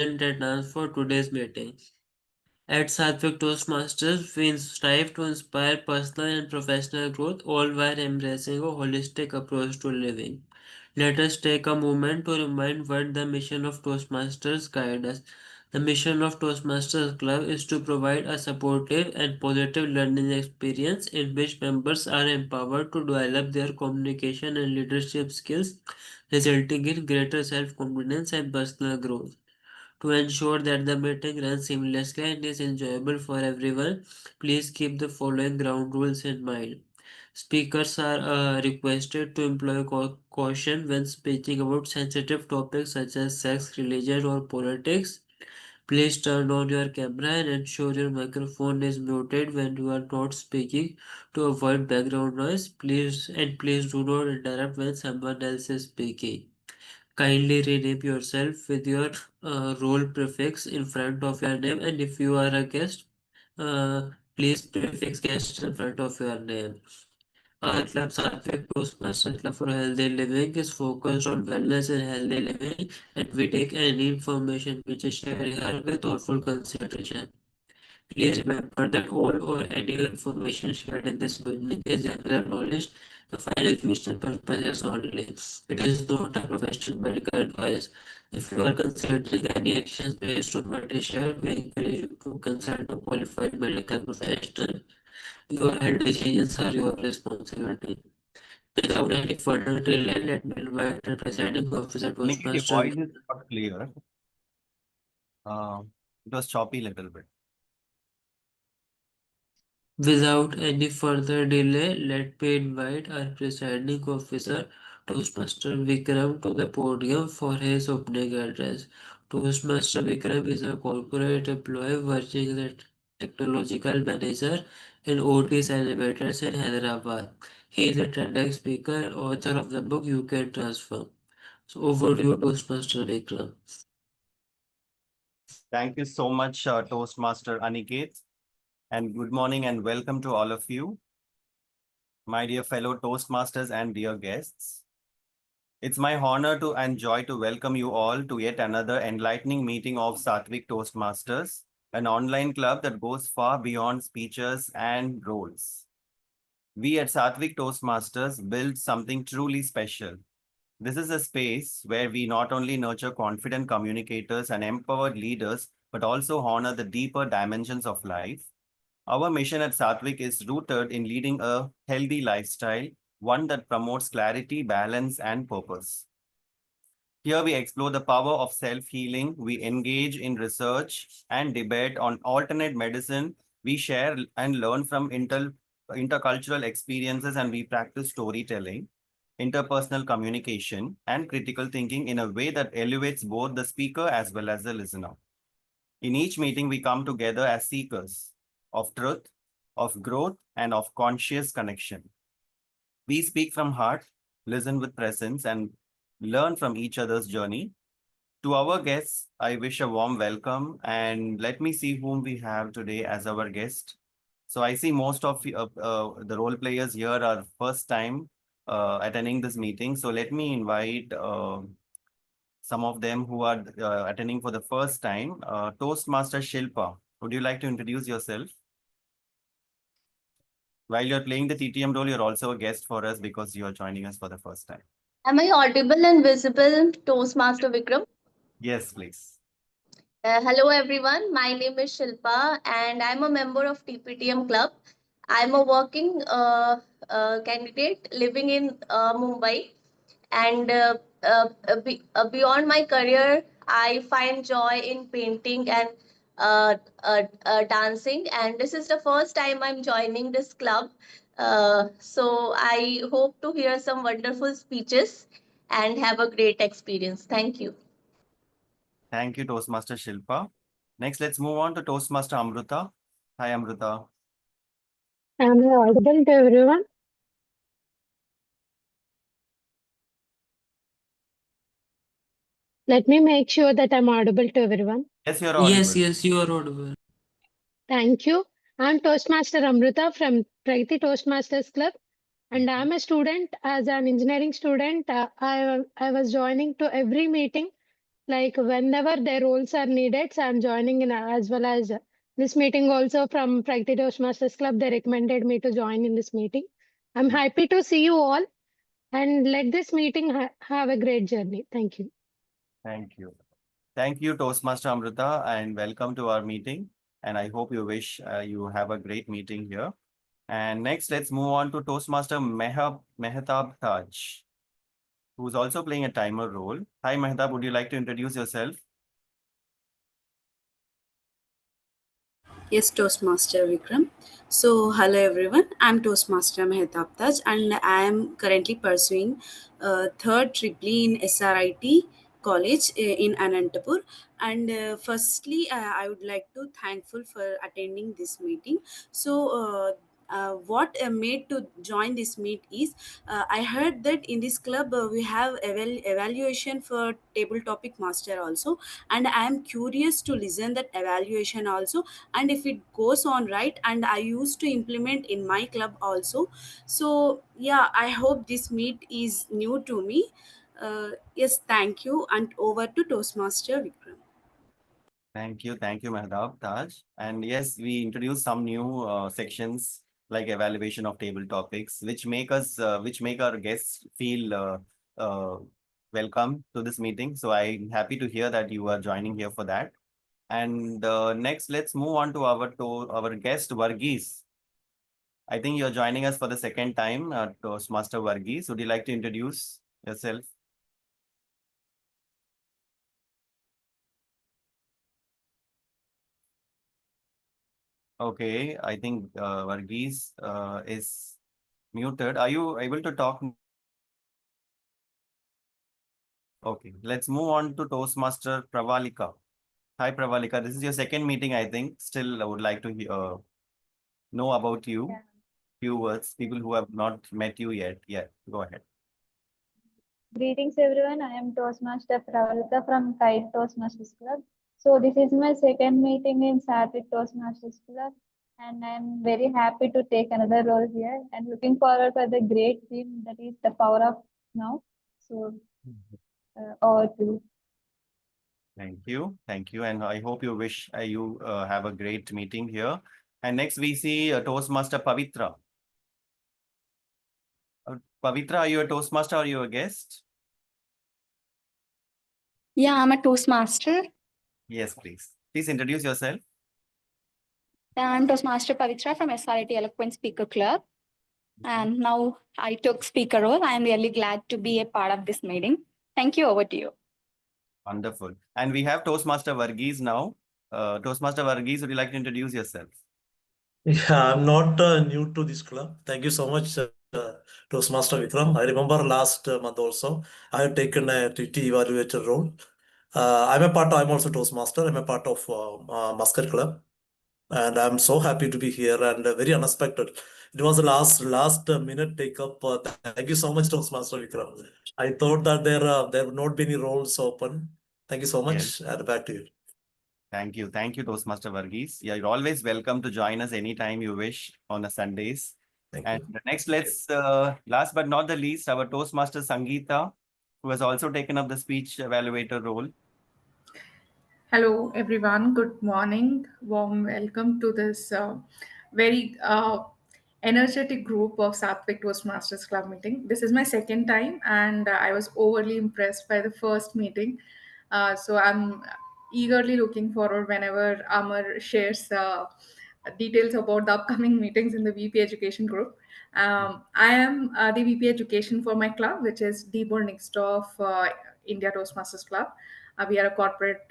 present and dance for today's meeting. At Satvik Toastmasters, we strive to inspire personal and professional growth, all while embracing a holistic approach to living. Let us take a moment to remind what the mission of Toastmasters guide us. The mission of Toastmasters Club is to provide a supportive and positive learning experience in which members are empowered to develop their communication and leadership skills, resulting in greater self-confidence and personal growth. To ensure that the meeting runs seamlessly and is enjoyable for everyone, please keep the following ground rules in mind. Speakers are requested to employ caution when speaking about sensitive topics such as sex, religion, or politics. Please turn on your camera and ensure your microphone is muted when you are not speaking to avoid background noise. Please do not interrupt when someone else is speaking. Kindly rename yourself with your role prefix in front of your name, and if you are a guest, please prefix guest in front of your name. Our club Satvik Toastmaster Club for Healthy Living is focused on wellness and healthy living, and we take any information which is shared here with thoughtful consideration. Please remember that all or any information shared in this meeting is general knowledge for educational purposes only. It is not a professional medical advice. If you are considering any actions based on what is shared, we encourage you to consult a qualified medical professional. Your health decisions are your responsibility. Without any further delay, let me invite the presiding officer Nikki, your Toastmaster. voice is not clear. Uh, it was choppy a little bit. Without any further delay, let me invite our presiding officer, Toastmaster Vikram, to the podium for his opening address. Toastmaster Vikram is a corporate employee working as a technological manager in Otis Elevators in Hyderabad. He is a TEDx speaker and author of the book You Can Transform. So over to you, Toastmaster Vikram. Thank you so much, Toastmaster Aniket, and good morning and welcome to all of you, my dear fellow Toastmasters and dear guests. It's my honor to and joy to welcome you all to yet another enlightening meeting of Satvik Toastmasters, an online club that goes far beyond speeches and roles. We at Satvik Toastmasters build something truly special. This is a space where we not only nurture confident communicators and empowered leaders, but also honor the deeper dimensions of life. Our mission at Satvik is rooted in leading a healthy lifestyle, one that promotes clarity, balance, and purpose. Here we explore the power of self-healing, we engage in research and debate on alternate medicine, we share and learn from intercultural experiences, and we practice storytelling, interpersonal communication, and critical thinking in a way that elevates both the speaker as well as the listener. In each meeting, we come together as seekers of truth, of growth, and of conscious connection. We speak from heart, listen with presence, and learn from each other's journey. To our guests, I wish a warm welcome, and let me see whom we have today as our guest. So I see most of the role players here are first time attending this meeting. So let me invite some of them who are attending for the first time. Toastmaster Shilpa, would you like to introduce yourself? While you're playing the TTM role, you're also a guest for us because you are joining us for the first time. Am I audible and visible, Toastmaster Vikram? Yes, please. Hello, everyone. My name is Shilpa, and I'm a member of TPTM Club. I'm a working candidate living in Mumbai, and beyond my career, I find joy in painting and dancing. And this is the first time I'm joining this club. So I hope to hear some wonderful speeches and have a great experience. Thank you. Thank you, Toastmaster Shilpa. Next, let's move on to Toastmaster Amruta. Hi, Amruta. Am I audible to everyone? Let me make sure that I'm audible to everyone. Yes, you're Yes, audible. yes, you are audible. Thank you. I'm Toastmaster Amrita from Pragati Toastmasters Club, and I'm a student. As an engineering student, I was joining to every meeting, like whenever their roles are needed. So I'm joining in as well as this meeting also from Pragati Toastmasters Club. They recommended me to join in this meeting. I'm happy to see you all and let this meeting have a great journey. Thank you. Thank you. Thank you, Toastmaster Amrita, and welcome to our meeting. And I hope you wish you have a great meeting here. And next, let's move on to Toastmaster Mehtab Taj, who's also playing a timer role. Hi, Mehtab, would you like to introduce yourself? Yes, Toastmaster Vikram. So, hello everyone. I'm Toastmaster Mehtab Taj, and I am currently pursuing third triple in SRIT College in Anantapur. And firstly, I would like to thankful for attending this meeting. So, what made to join this meet is I heard that in this club we have evaluation for table topic master also, and I am curious to listen that evaluation also, and if it goes on right, and I used to implement in my club also. So yeah, I hope this meet is new to me. Yes, thank you, and over to Toastmaster Vikram. Thank you, Mehtab Taj. And yes, we introduced some new sections like evaluation of table topics, which make our guests feel welcome to this meeting. So I'm happy to hear that you are joining here for that. And next, let's move on to our guest Varghese. I think you're joining us for the second time, Toastmaster Varghese. Would you like to introduce yourself? Okay, I think Varghese is muted. Are you able to talk? Okay, let's move on to Toastmaster Pravalika. Hi, Pravalika. This is your second meeting, I think. Still, I would like to know about you. Yeah. Few words, people who have not met you yet. Yeah, go ahead. Greetings everyone, I am Toastmaster Pravalika from Kite Toastmasters Club. So this is my second meeting in Satvik Toastmasters Club, and I am very happy to take another role here and looking forward for the great theme that is the power of now. So over to you. Thank you, and I hope you wish you have a great meeting here. And next we see Toastmaster Pavitra. Pavitra, are you a Toastmaster or are you a guest? Yeah, I'm a Toastmaster. Yes, please. Please introduce yourself. I'm Toastmaster Pavitra from SRIT Eloquent Speaker Club. And now I took speaker role. I am really glad to be a part of this meeting. Thank you. Over to you. Wonderful. And we have Toastmaster Varghese now. Toastmaster Varghese, would you like to introduce yourself? Yeah, I'm not new to this club. Thank you so much, Toastmaster Vikram. I remember last month also, I have taken a TT evaluator role. I'm also Toastmaster. I'm a part of Muscat Club. And I'm so happy to be here and very unexpected. It was the last minute take up. Thank you so much, Toastmaster Vikram. I thought that there would not be any roles open. Thank you so much, Yes. and back to you. Thank you, Toastmaster Varghese. Yeah, you're always welcome to join us anytime you wish on a Sundays. Thank And you. next, let's last but not the least, our Toastmaster Sangeeta, who has also taken up the speech evaluator role. Hello, everyone. Good morning. Warm welcome to this very energetic group of Satvik Toastmasters Club meeting. This is my second time, and I was overly impressed by the first meeting. So I'm eagerly looking forward whenever Amar shares details about the upcoming meetings in the VP Education group. I am the VP Education for my club, which is Deeper Nixdorf India Toastmasters Club. We are a corporate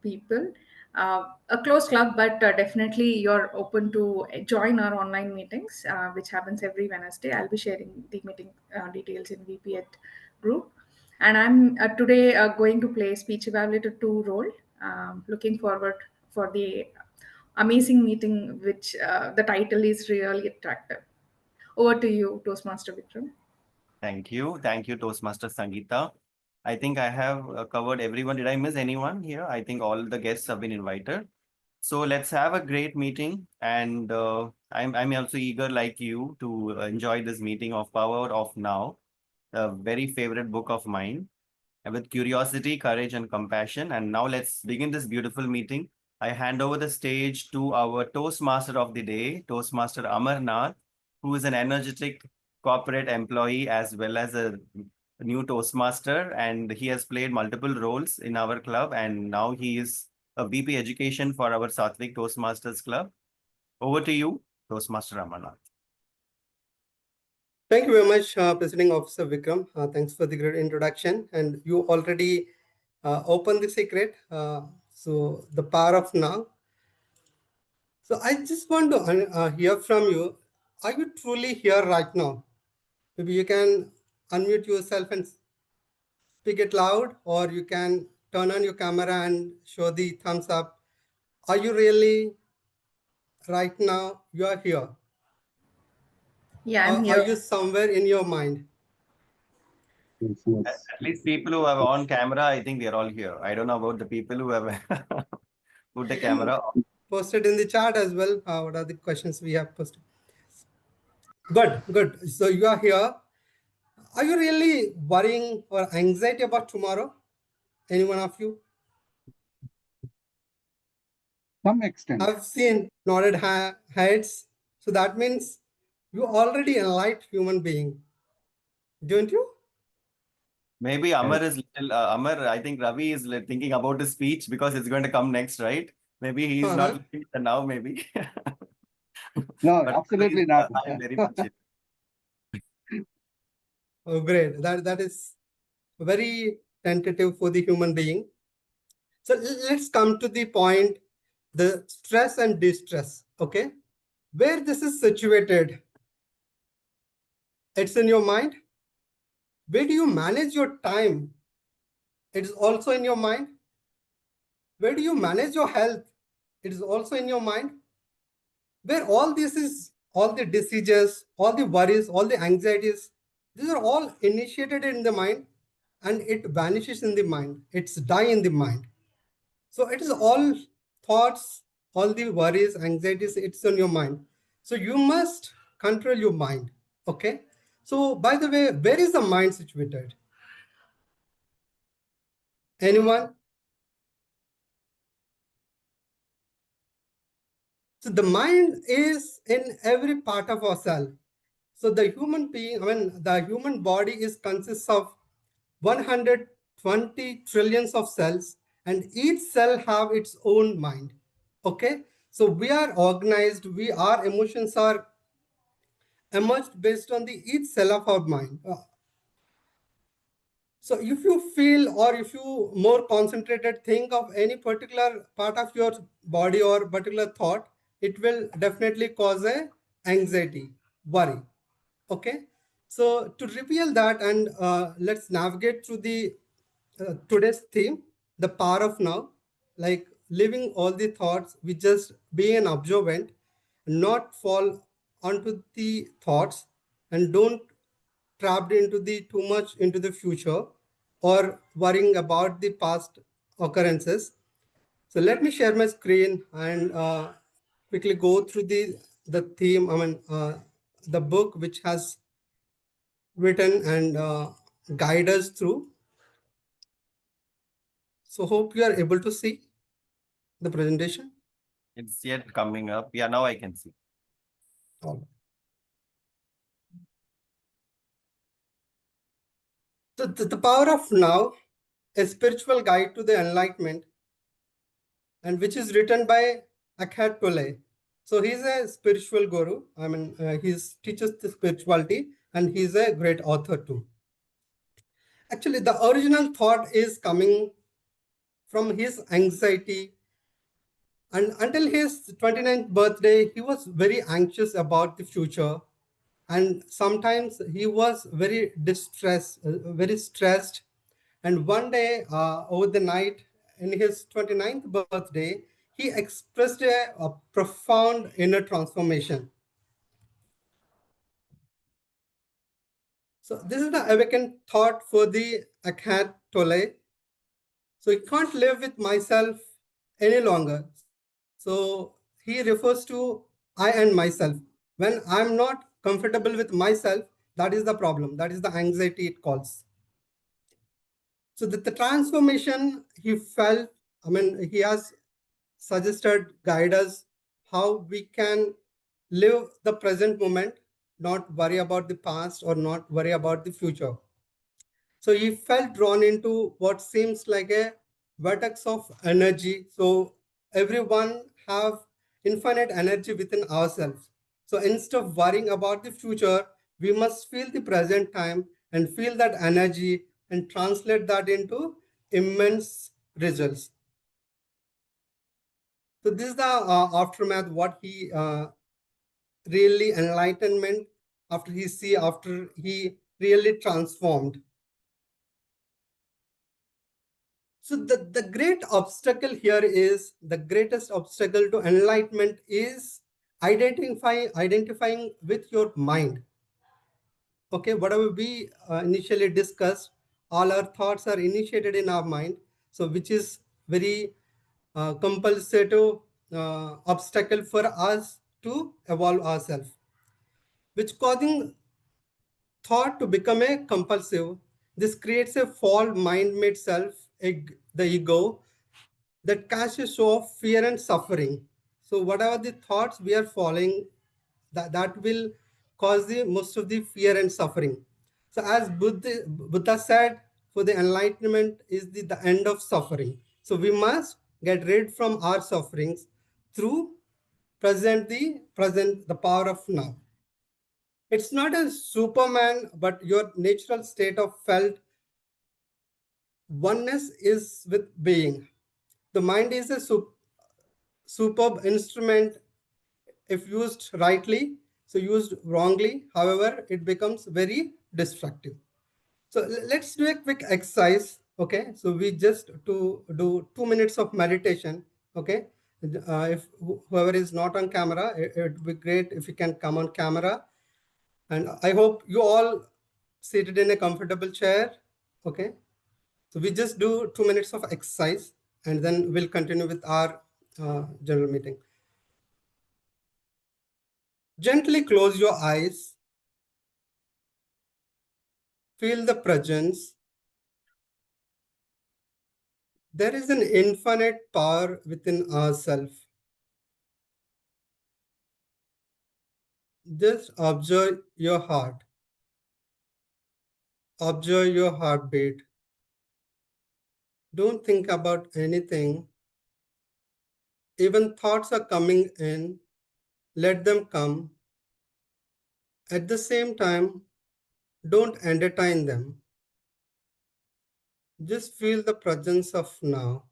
people, a close club, but definitely you're open to join our online meetings, which happens every Wednesday. I'll be sharing the meeting details in VP Ed group. And I'm today going to play speech evaluator 2 role. Looking forward for the amazing meeting, which the title is really attractive. Over to you, Toastmaster Vikram. Thank you, Toastmaster Sangeeta. I think I have covered everyone. Did I miss anyone here? I think all the guests have been invited. So let's have a great meeting. And I'm also eager, like you, to enjoy this meeting of Power of Now, a very favorite book of mine. with curiosity, courage, and compassion. And now let's begin this beautiful meeting. I hand over the stage to our Toastmaster of the day, Toastmaster Amarnath, who is an energetic corporate employee as well as a new Toastmaster. And he has played multiple roles in our club. And now he is a VP Education for our Satvik Toastmasters Club. Over to you, Toastmaster Amarnath. Thank you very much, Presiding Officer Vikram. Thanks for the great introduction. And you already opened the secret. So the power of now. So I just want to hear from you. Are you truly here right now? Maybe you can unmute yourself and speak it loud, or you can turn on your camera and show the thumbs up. Are you really right now? You are here. Yeah, I'm Or here. are you somewhere in your mind? At least people who are on camera, I think they're all here. I don't know about the people who have put the camera on. Posted in the chat as well. What are the questions we have posted? Good, good. So you are here. Are you really worrying or anxiety about tomorrow? Any one of you? Some extent. I've seen nodded heads. So that means you already enlightened human being, don't you? Maybe Amar is little, Amar, I think Ravi is thinking about his speech because it's going to come next, right? Maybe he's not looking at now, maybe. No, But absolutely is, not. I'm very much in. Oh, great. That is very tentative for the human being. So let's come to the point, the stress and distress, okay? Where this is situated, it's in your mind. Where do you manage your time? It is also in your mind. Where do you manage your health? It is also in your mind. Where all this is, all the diseases, all the worries, all the anxieties, these are all initiated in the mind and it vanishes in the mind. It's die in the mind. So it is all thoughts, all the worries, anxieties, it's on your mind. So you must control your mind, okay? So by the way, where is the mind situated? Anyone? So the mind is in every part of ourselves. So the human being, the human body consists of 120 trillions of cells, and each cell have its own mind. Okay, so we are organized. Our emotions are emerged based on the each cell of our mind. So if you feel or if you more concentrated think of any particular part of your body or particular thought, it will definitely cause a anxiety, worry. Okay, so to reveal that and let's navigate through the today's theme, the power of now, like living all the thoughts, we just be an observant, not fall onto the thoughts and don't trapped into the too much into the future or worrying about the past occurrences. So let me share my screen and quickly go through the theme, the book which has written and guide us through. So hope you are able to see the presentation. It's yet coming up. Yeah, now I can see. All right. So the power of now, a spiritual guide to the enlightenment, and which is written by Eckhart Tolle. So he's a spiritual guru. He teaches the spirituality and he's a great author too. Actually, the original thought is coming from his anxiety. And until his 29th birthday, he was very anxious about the future. And sometimes he was very distressed, very stressed. And one day, over the night, in his 29th birthday, he expressed a profound inner transformation. So this is the awakened thought for the Eckhart Tolle. So I can't live with myself any longer. So he refers to I and myself. When I'm not comfortable with myself, that is the problem. That is the anxiety it calls. So that the transformation he felt, I mean, he has suggested, guide us how we can live the present moment, not worry about the past or not worry about the future. So he felt drawn into what seems like a vertex of energy. So everyone have infinite energy within ourselves. So instead of worrying about the future, we must feel the present time and feel that energy and translate that into immense results. So this is the aftermath, what he really enlightenment after he really transformed. So the great obstacle here is, the greatest obstacle to enlightenment is identifying with your mind. Okay, whatever we initially discussed, all our thoughts are initiated in our mind. So which is very compulsive obstacle for us to evolve ourselves, which causing thought to become a compulsive. This creates a false mind-made self, the ego, that casts a show of fear and suffering. So whatever the thoughts we are following, that will cause the most of the fear and suffering. So as Buddha said, for the enlightenment is the end of suffering. So we must get rid from our sufferings through the power of now. It's not a Superman, but your natural state of felt oneness is with being. The mind is a superb instrument if used rightly. So used wrongly, however, it becomes very destructive. So let's do a quick exercise. Okay, so we just to do 2 minutes of meditation. Okay, if whoever is not on camera, it would be great if you can come on camera. And I hope you all seated in a comfortable chair. Okay, so we just do 2 minutes of exercise and then we'll continue with our general meeting. Gently close your eyes. Feel the presence. There is an infinite power within ourselves. Just observe your heart. Observe your heartbeat. Don't think about anything. Even thoughts are coming in. Let them come. At the same time, don't entertain them. Just feel the presence of now.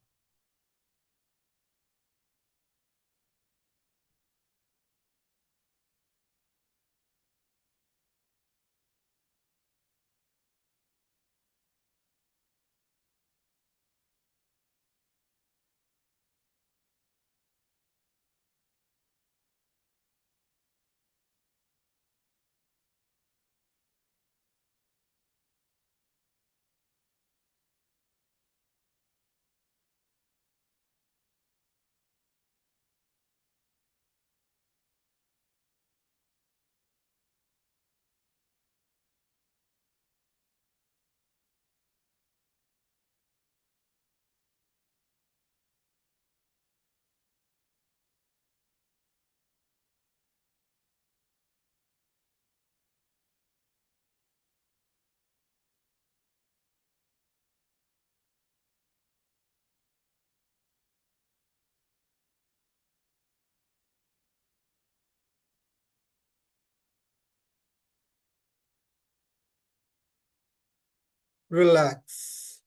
Relax.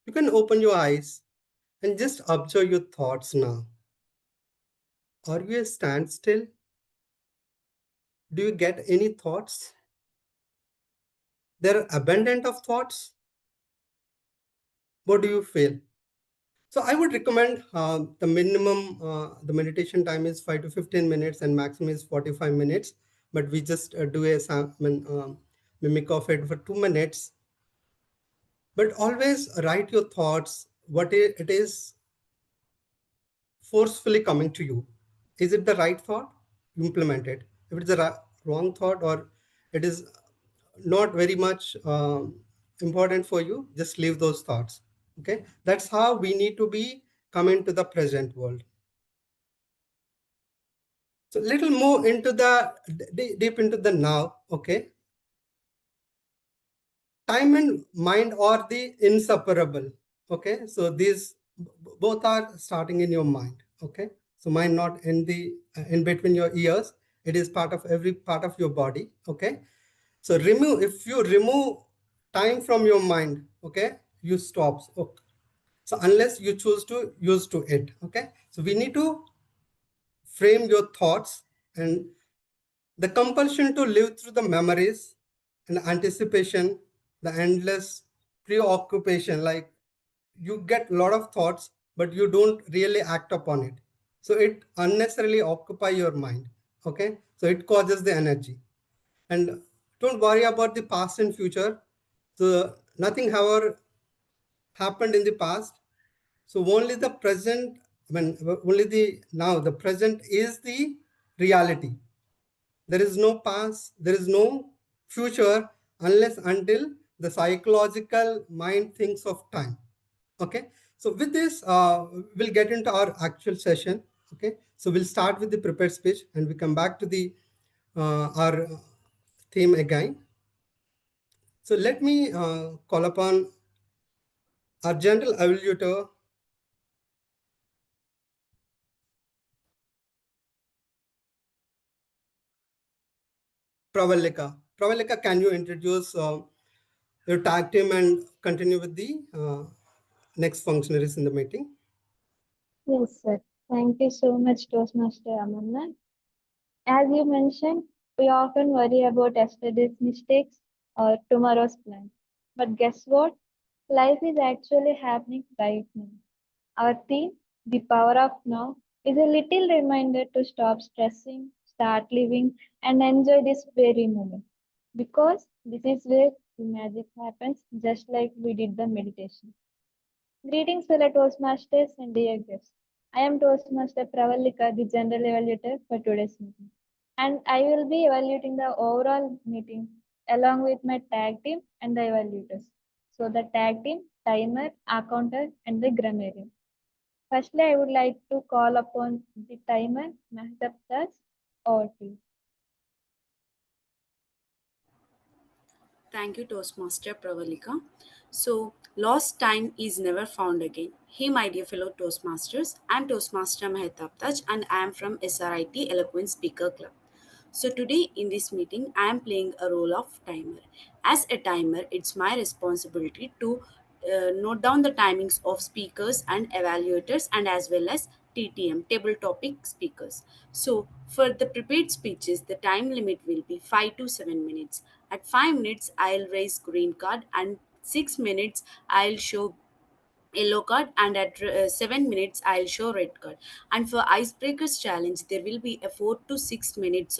You can open your eyes and just observe your thoughts now. Are you a standstill? Do you get any thoughts? They're abundant of thoughts. What do you feel? So I would recommend the minimum, the meditation time is 5 to 15 minutes and maximum is 45 minutes. But we just do a mimic of it for 2 minutes. But always write your thoughts, what it is forcefully coming to you. Is it the right thought? Implement it. If it's a wrong thought or it is not very much important for you, just leave those thoughts. Okay, that's how we need to be coming to the present world. So little more into the deep into the now. Okay, time and mind are the inseparable. Okay, so these both are starting in your mind. Okay, so mind not in the in between your ears. It is part of every part of your body. Okay, so if you remove time from your mind, okay, you stop. Okay. So unless you choose to use to it. Okay, so we need to frame your thoughts, and the compulsion to live through the memories and anticipation, the endless preoccupation, like you get a lot of thoughts, but you don't really act upon it. So it unnecessarily occupy your mind. Okay, so it causes the energy. And don't worry about the past and future. So nothing ever happened in the past. So only the present, only the now, the present is the reality. There is no past, there is no future unless until the psychological mind thinks of time. Okay, so with this, we'll get into our actual session. Okay, so we'll start with the prepared speech and we come back to the our theme again. So let me call upon our general evaluator, Pravalika. Pravalika, can you introduce your tag team and continue with the next functionaries in the meeting? Yes, sir. Thank you so much, Toastmaster Amarnath. As you mentioned, we often worry about yesterday's mistakes or tomorrow's plans. But guess what? Life is actually happening right now. Our theme, The Power of Now, is a little reminder to stop stressing, start living, and enjoy this very moment. Because this is where the magic happens, just like we did the meditation. Greetings, fellow Toastmasters and dear guests. I am Toastmaster Pravalika, the General Evaluator for today's meeting. And I will be evaluating the overall meeting along with my tag team and the evaluators. So the tag team, timer, accountant, and the grammarian. Firstly, I would like to call upon the timer, Mehtab Taj, or to. Thank you, Toastmaster Pravalika. So, lost time is never found again. Hey, my dear fellow Toastmasters, I'm Toastmaster Mehtab Taj and I am from SRIT Eloquent Speaker Club. So, today in this meeting, I am playing a role of timer. As a timer, it's my responsibility to note down the timings of speakers and evaluators and as well as TTM, table topic speakers. So, for the prepared speeches, the time limit will be 5 to 7 minutes. At 5 minutes, I'll raise green card and 6 minutes, I'll show yellow card, and at 7 minutes I'll show red card. And for icebreakers challenge there will be a 4 to 6 minutes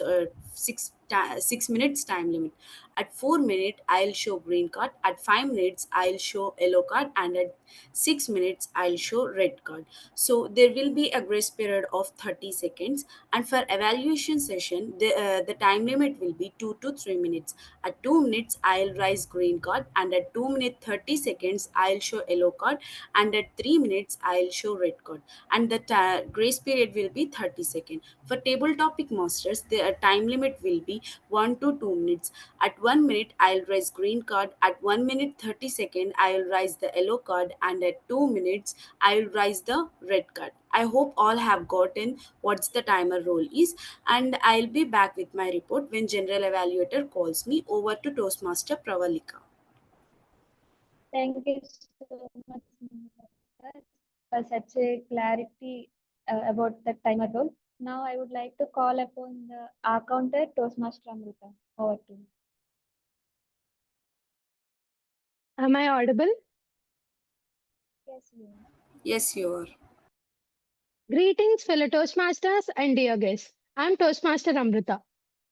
6 minutes time limit. At 4 minutes I'll show green card, at 5 minutes I'll show yellow card, and at 6 minutes I'll show red card. So there will be a grace period of 30 seconds. And for evaluation session the time limit will be 2 to 3 minutes. At 2 minutes I'll raise green card, and at 2 minutes 30 seconds I'll show yellow card, and at 3 minutes I'll show red card, and the grace period will be 30 seconds. For table topic masters the time limit will be 1 to 2 minutes. At 1 minute I'll raise green card, at 1 minute 30 seconds I'll raise the yellow card, and at 2 minutes I'll raise the red card. I hope all have gotten what's the timer role is, and I'll be back with my report when general evaluator calls me. Over to Toastmaster Pravalika. Thank you so much, Mehtab, for such a clarity about the timer role. Now I would like to call upon the accountant Toastmaster Amrita. Over to you. Am I audible? Yes, you are. Yes, you are. Greetings, fellow Toastmasters and dear guests. I'm Toastmaster Amrita.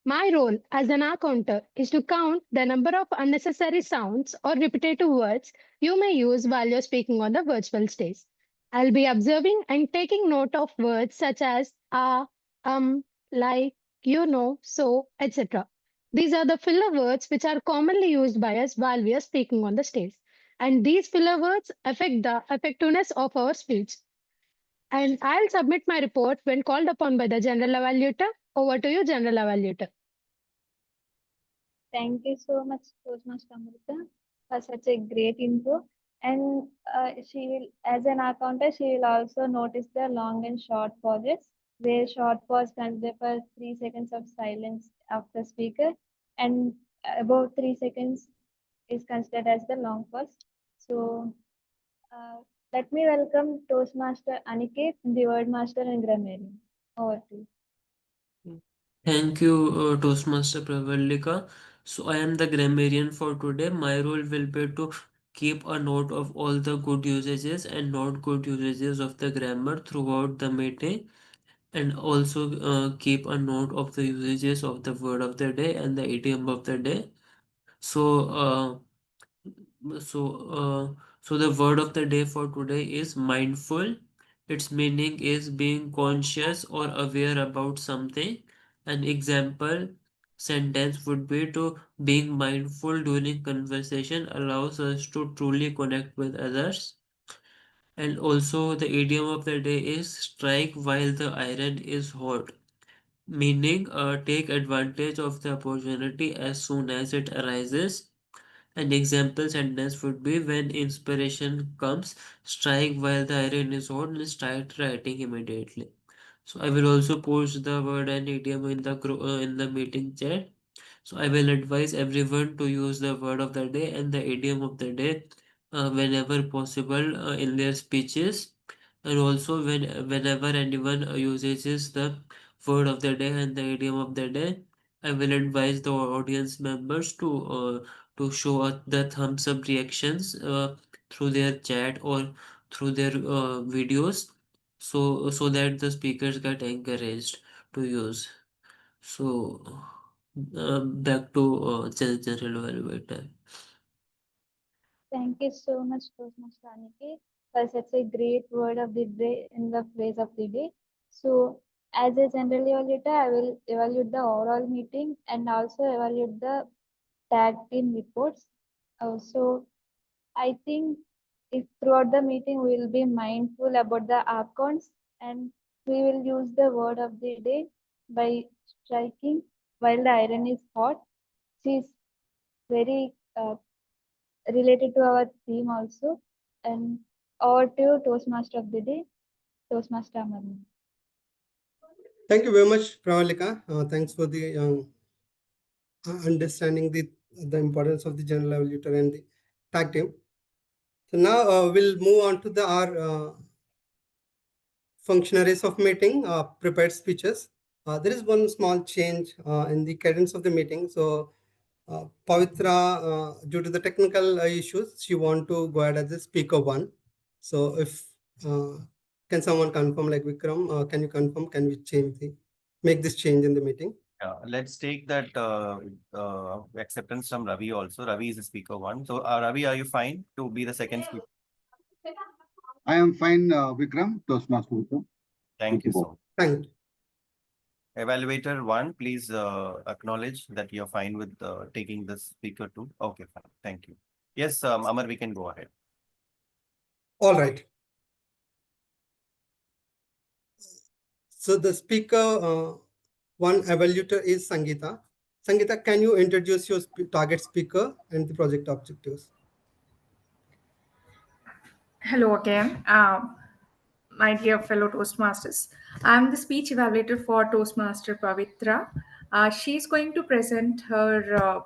My role as an accountant is to count the number of unnecessary sounds or repetitive words you may use while you're speaking on the virtual stage. I'll be observing and taking note of words such as like, so, etc. These are the filler words which are commonly used by us while we are speaking on the stage. And these filler words affect the effectiveness of our speech. And I'll submit my report when called upon by the general evaluator. Over to you, general evaluator. Thank you so much, Toastmaster Amrita, for such a great intro. And she will, as an accountant, she will also notice the long and short pauses, where short pause considered for 3 seconds of silence of the speaker, and about 3 seconds is considered as the long pause. So let me welcome Toastmaster Aniket, the word master and grammarian. Over to you. Thank you, Toastmaster Pravalika. So I am the grammarian for today. My role will be to keep a note of all the good usages and not good usages of the grammar throughout the meeting, and also keep a note of the usages of the word of the day and the idiom of the day. So, so the word of the day for today is mindful. Its meaning is being conscious or aware about something. An example sentence would be to being mindful during conversation allows us to truly connect with others. And also the idiom of the day is strike while the iron is hot, meaning take advantage of the opportunity as soon as it arises. An example sentence would be when inspiration comes, strike while the iron is hot and start writing immediately. So I will also post the word and idiom in the meeting chat. So I will advise everyone to use the word of the day and the idiom of the day whenever possible in their speeches, and also whenever anyone uses the word of the day and the idiom of the day, I will advise the audience members to show the thumbs up reactions through their chat or through their videos, so that the speakers get encouraged to use. So back to general evaluator. Thank you so much, Toastmaster Aniket, for such a great word of the day in the phrase of the day. So, as a general evaluator, I will evaluate the overall meeting and also evaluate the tag team reports. So, I think if throughout the meeting we will be mindful about the accounts, and we will use the word of the day by striking while the iron is hot. She is very related to our theme also. And over to Toastmaster of the day, Toastmaster Amarnath. Thank you very much, Pravalika. Thanks for the understanding the importance of the general evaluator and the tag team. So now we'll move on to our functionaries of meeting, prepared speeches. There is one small change in the cadence of the meeting. So Pavitra, due to the technical issues, she want to go ahead as the speaker one. So if can someone confirm, like Vikram, can you confirm? Can we make this change in the meeting? Let's take that acceptance from Ravi also. Ravi is the speaker one. So Ravi, are you fine to be the second speaker? I am fine, Vikram, Toastmaster Vikram. Thank you so much. Thank you. Evaluator one, please acknowledge that you're fine with taking this speaker two. Okay, fine. Thank you. Yes, Amar, we can go ahead. All right. So the speaker one evaluator is Sangeeta. Sangeeta, can you introduce your target speaker and the project objectives? Hello again, my dear fellow Toastmasters. I'm the speech evaluator for Toastmaster Pavitra. She's going to present her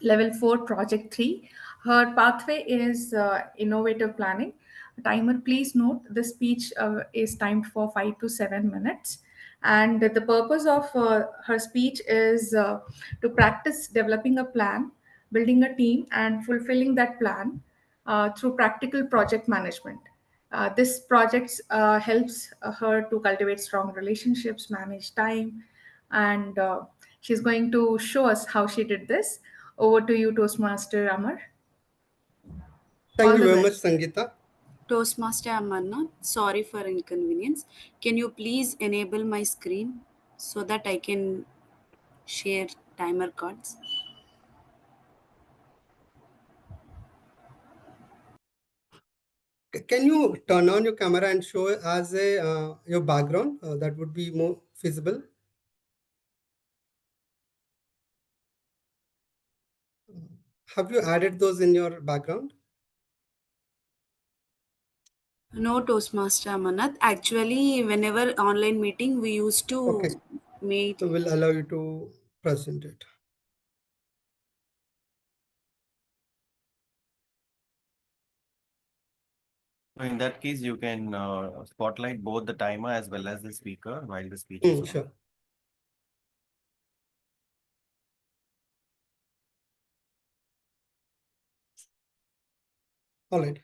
level 4 project 3. Her pathway is innovative planning. Timer, please note the speech is timed for 5 to 7 minutes. And the purpose of her speech is to practice developing a plan, building a team, and fulfilling that plan through practical project management. This project helps her to cultivate strong relationships, manage time, and she's going to show us how she did this. Over to you, Toastmaster Amar. Thank All you the very best. much, Sangeeta. Toastmaster Amarnath, sorry for inconvenience. Can you please enable my screen so that I can share timer cards. Can you turn on your camera and show as a your background? That would be more feasible. Have you added those in your background? No, Toastmaster Amarnath. Actually, whenever online meeting, we used to Okay. meet. So we'll allow you to present it. So in that case, you can spotlight both the timer as well as the speaker while the speech is on. Sure. All right.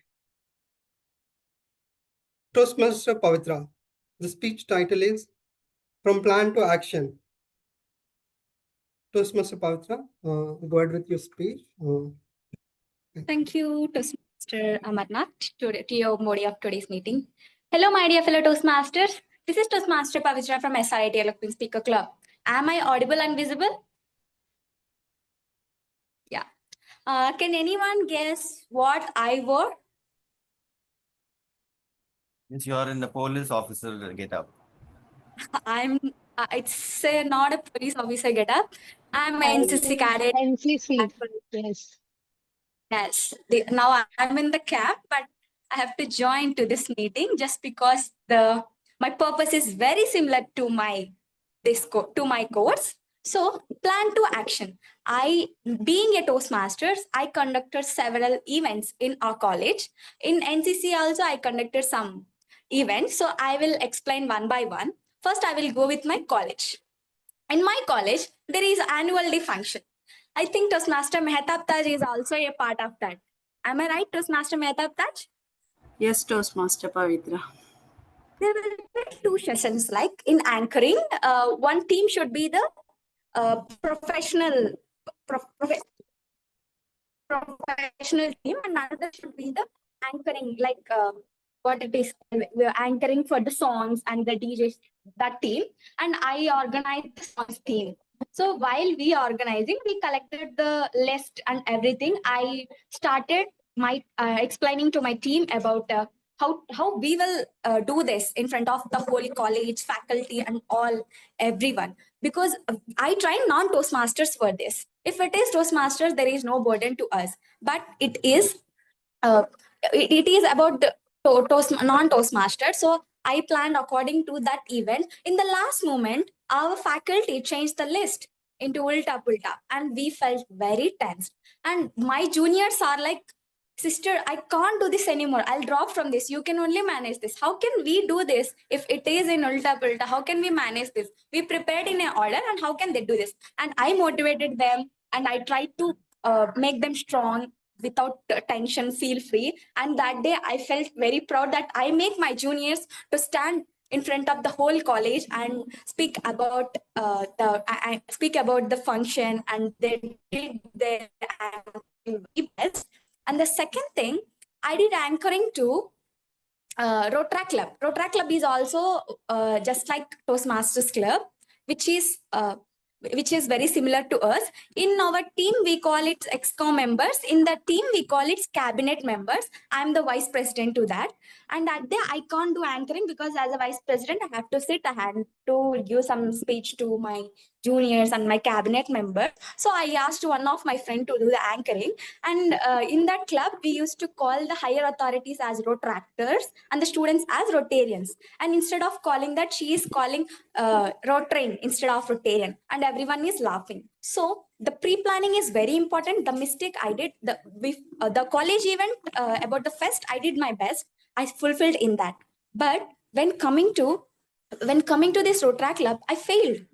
Toastmaster Pavitra. The speech title is From Plan to Action. Toastmaster Pavitra, go ahead with your speech. Thank you, Toastmaster Amarnath, to your modi of today's meeting. Hello, my dear fellow Toastmasters. This is Toastmaster Pavitra from SRIT Eloquent Speaker Club. Am I audible and visible? Yeah. Can anyone guess what I wore? Yes, you are in the police officer get up. I'm. It's not a police officer getup. I'm an NCC cadet. NCC. Yes. Yes. Now I'm in the camp, but I have to join to this meeting just because my purpose is very similar to my course. So plan to action. Being a Toastmasters, I conducted several events in our college. In NCC also, I conducted some events. So I will explain one by one. First, I will go with my college. In my college, there is annual day function. I think Toastmaster Mehtab Taj is also a part of that. Am I right, Toastmaster Mehtab Taj? Yes, Toastmaster Pavitra. There will be two sessions, like in anchoring. One team should be the professional team, and another should be the anchoring, like what it is. We're anchoring for the songs and the DJs, that team, and I organized the songs team. So while we organizing, we collected the list and everything. I started my explaining to my team about how we will do this in front of the whole college, faculty, and everyone. Because I train non-Toastmasters for this. If it is Toastmasters, there is no burden to us. But it is about the non-Toastmasters. So I planned according to that event. In the last moment, our faculty changed the list into ulta pulta, and we felt very tense. And my juniors are like, sister, I can't do this anymore. I'll drop from this. You can only manage this. How can we do this if it is in ulta pulta? How can we manage this? We prepared in an order, and how can they do this? And I motivated them, and I tried to make them strong without tension, feel free. And that day I felt very proud that I make my juniors to stand in front of the whole college and speak about the function, and they did their best. And the second thing, I did anchoring to Rotary Club. Rotary Club is also just like Toastmasters Club, which is very similar to us. In our team, we call it ExCom members. In the team, we call it cabinet members. I'm the vice president to that. And that day, I can't do anchoring because as a vice president, I have to sit, I had to give some speech to my juniors and my cabinet members. So I asked one of my friends to do the anchoring. And in that club, we used to call the higher authorities as Rotractors and the students as Rotarians. And instead of calling that, she is calling Rotarian instead of Rotarian. And everyone is laughing. So the pre-planning is very important. The mistake I did, the college event about the fest, I did my best. I fulfilled in that. But when coming to this Rotary Club, I failed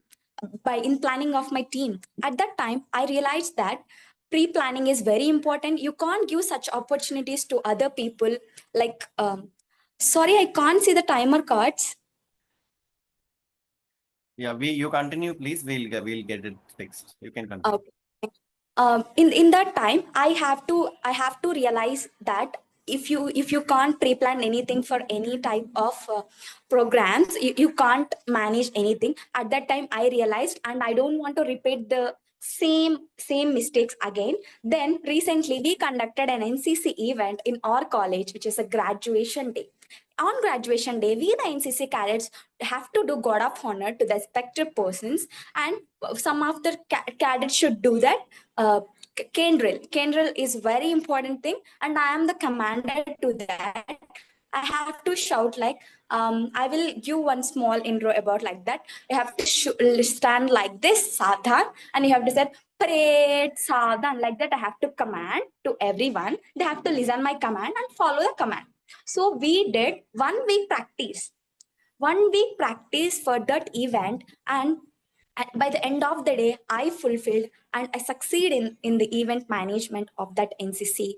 in planning of my team. At that time, I realized that pre-planning is very important. You can't give such opportunities to other people. Like, sorry, I can't see the timer cards. Yeah, you continue, please. We'll get it fixed. You can continue. Okay. In that time, I have to realize that if you can't pre-plan anything for any type of programs, you can't manage anything. At that time, I realized, and I don't want to repeat the same mistakes again. Then recently we conducted an NCC event in our college, which is a graduation day. On graduation day, we the NCC cadets have to do God of honor to the respected persons, and some of the cadets should do that cane drill. Cane drill is very important thing, and I am the commander to that. I have to shout like, I will give one small intro about like that. You have to stand like this, sadhan, and you have to say parade sadhan, like that. I have to command to everyone. They have to listen my command and follow the command. So we did 1 week practice. 1 week practice for that event, and by the end of the day, I fulfilled and I succeed in the event management of that NCC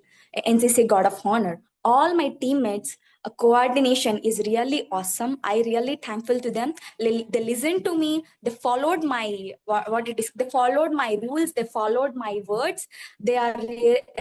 God of Honor. All my teammates, coordination is really awesome. I really thankful to them. They listened to me. They followed my what it is. They followed my rules. They followed my words. They are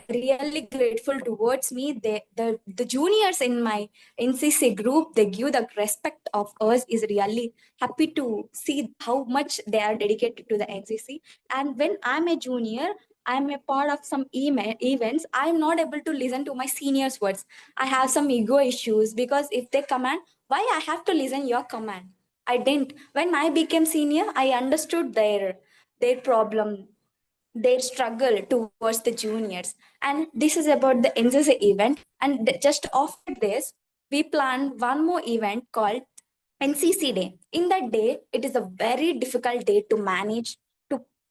really grateful towards me. The juniors in my NCC group, they give the respect of us. Is really happy to see how much they are dedicated to the NCC. And when I'm a junior, I'm a part of some events, I'm not able to listen to my seniors' words. I have some ego issues because if they command, why I have to listen your command? I didn't. When I became senior, I understood their problem, their struggle towards the juniors. And this is about the NCC event. And just after this, we planned one more event called NCC Day. In that day, it is a very difficult day to manage,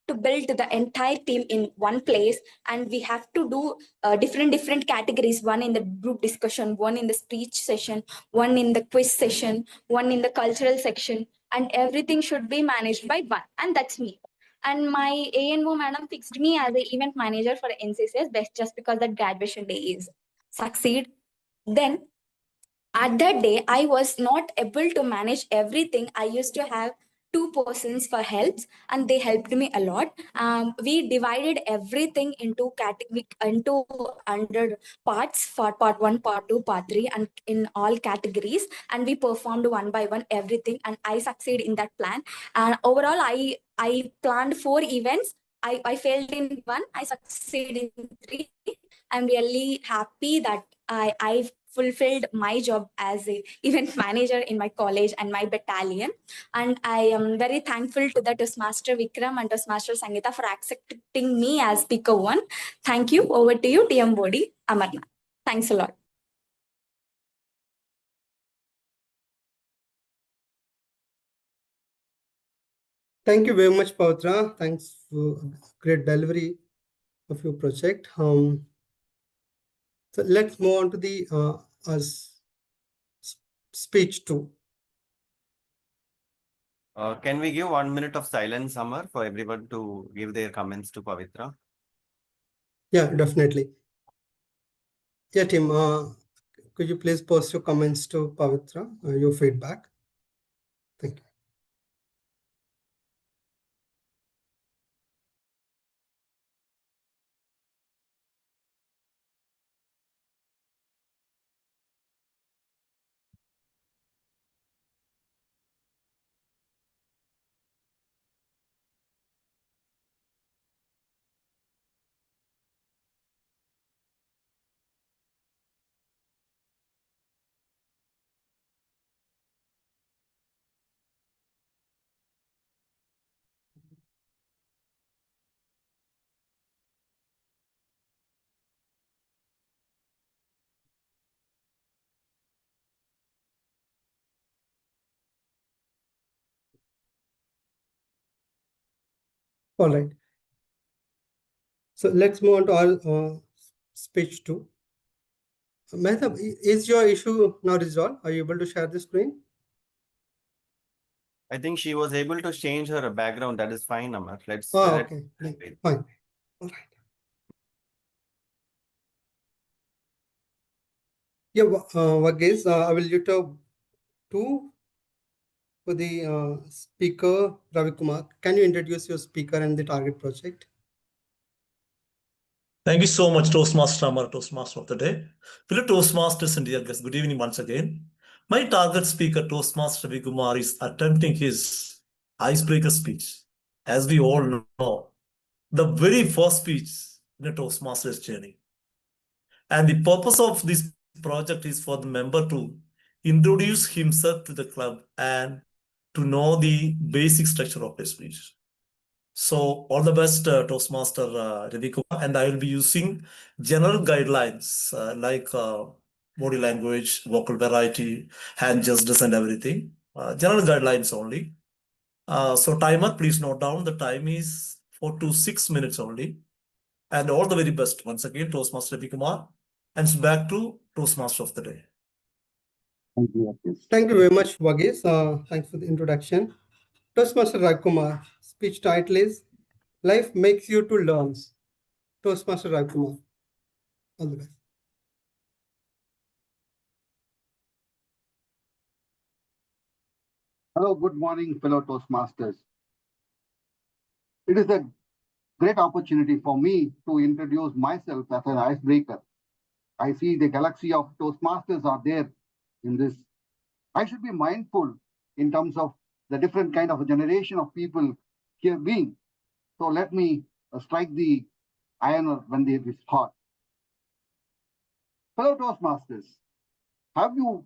to build the entire team in one place, and we have to do different categories. One in the group discussion, one in the speech session, one in the quiz session, one in the cultural section, and everything should be managed by one, and that's me. And my ANO madam fixed me as the event manager for NCCS just because that graduation day is succeed. Then at that day, I was not able to manage everything. I used to have 2 persons for helps, and they helped me a lot. We divided everything into under parts, for part 1, part 2, part 3, and in all categories, and we performed one by one everything, and I succeeded in that plan. And overall, I planned 4 events. I failed in 1, I succeeded in 3. I'm really happy that I fulfilled my job as a event manager in my college and my battalion. And I am very thankful to the Toastmaster Vikram and Toastmaster Sangeeta for accepting me as speaker 1. Thank you. Over to you, TM Body, Amarnath. Thanks a lot. Thank you very much, Pavitra. Thanks for great delivery of your project. So let's move on to the speech 2. Can we give 1 minute of silence, Amar, for everyone to give their comments to Pavitra? Yeah, definitely. Yeah, Tim, could you please post your comments to Pavitra, your feedback? Thank you. All right. So let's move on to our speech 2. Mehtab, is your issue now resolved? Are you able to share the screen? I think she was able to change her background. That is fine, Amar. Let's. Okay, fine. All right. Yeah, Vagesh, I will leave to for the speaker, Ravi Kumar. Can you introduce your speaker and the target project? Thank you so much, Toastmaster Amar, Toastmaster of the day. Fellow Toastmasters and dear guests, good evening once again. My target speaker, Toastmaster Ravi Kumar, is attempting his icebreaker speech. As we all know, the very first speech in a Toastmasters journey. And the purpose of this project is for the member to introduce himself to the club and to know the basic structure of his speech. So all the best, Toastmaster Ravi Kumar, and I will be using general guidelines like body language, vocal variety, hand gestures, and everything. General guidelines only. So timer, please note down the time is 4 to 6 minutes only. And all the very best once again, Toastmaster Ravi Kumar, and back to Toastmaster of the day. Thank you. Thank you very much, Wagis. Thanks for the introduction. Toastmaster Ragkumar, speech title is Life Makes You to Learn. Toastmaster Ragkumar. All the best. Hello, good morning, fellow Toastmasters. It is a great opportunity for me to introduce myself as an icebreaker. I see the galaxy of Toastmasters are there in this. I should be mindful in terms of the different kind of a generation of people here being. So let me strike the iron when it is hot. Fellow Toastmasters, have you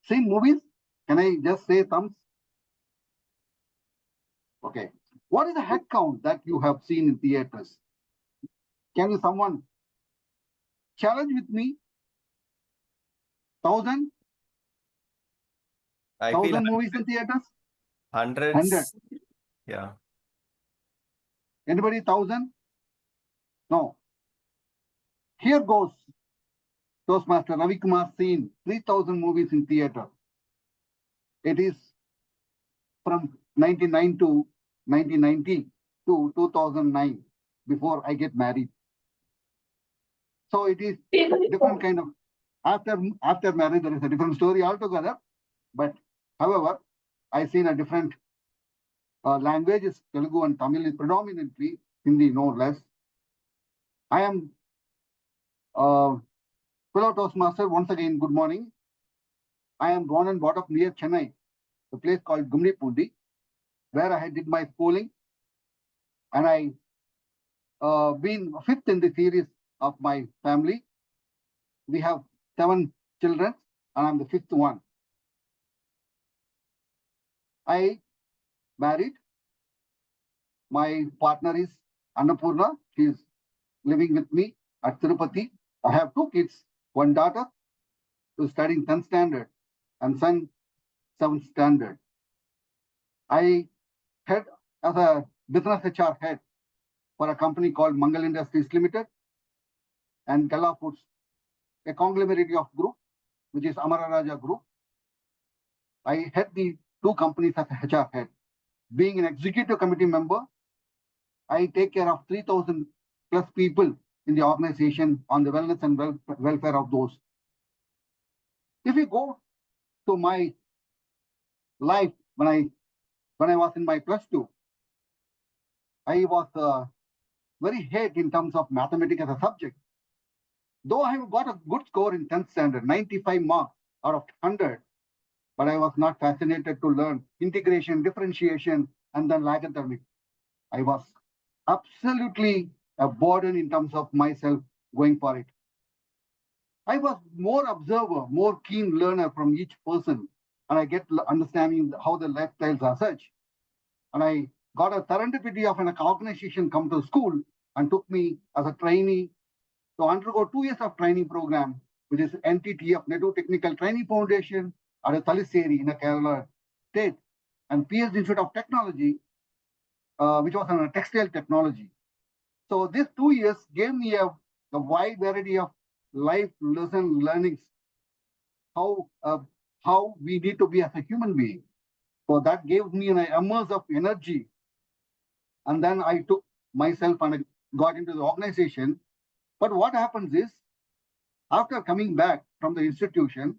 seen movies? Can I just say thumbs? Okay. What is the head count that you have seen in theaters? Can you someone challenge with me? 1,000? I feel 1,000 movies in theaters? hundreds. 100. Yeah. Anybody 1,000? No. Here goes Toastmaster Ravi Kumar seen 3,000 movies in theater. It is from 1990 to 2009, before I get married. So it is different kind of, after marriage, there is a different story altogether. But however, I've seen a different languages, Telugu and Tamil is predominantly, Hindi no less. I am fellow Toastmaster, once again, good morning. I am born and brought up near Chennai, a place called Gumripundi, where I did my schooling. And I been fifth in the series of my family. We have 7 children, and I'm the 5th one. I married. My partner is Annapurna. She is living with me at Tirupati. I have 2 kids, one daughter who is studying 10th standard and son 7th standard. I head as a business HR head for a company called Mangal Industries Limited and Gala Foods, a conglomerate of group, which is Amara Raja Group. I head the 2 companies as a HR head. Being an executive committee member, I take care of 3,000 plus people in the organization on the wellness and welfare of those. If you go to my life when I was in my +2, I was very hate in terms of mathematics as a subject. Though I have got a good score in 10th standard, 95 marks out of 100, but I was not fascinated to learn integration, differentiation, and then logarithmic. I was absolutely a burden in terms of myself going for it. I was more observer, more keen learner from each person, and I get understanding how the lifestyles are such. And I got a serendipity of an organization come to school and took me as a trainee to undergo 2 years of training program, which is NTTF, Nehru Technical Training Foundation, at a Taliseri in a Kerala state, and PhD Institute of Technology, which was on a textile technology. So these 2 years gave me a wide variety of life lesson learnings, how we need to be as a human being. So that gave me an immerse of energy. And then I took myself and I got into the organization. But what happens is, after coming back from the institution,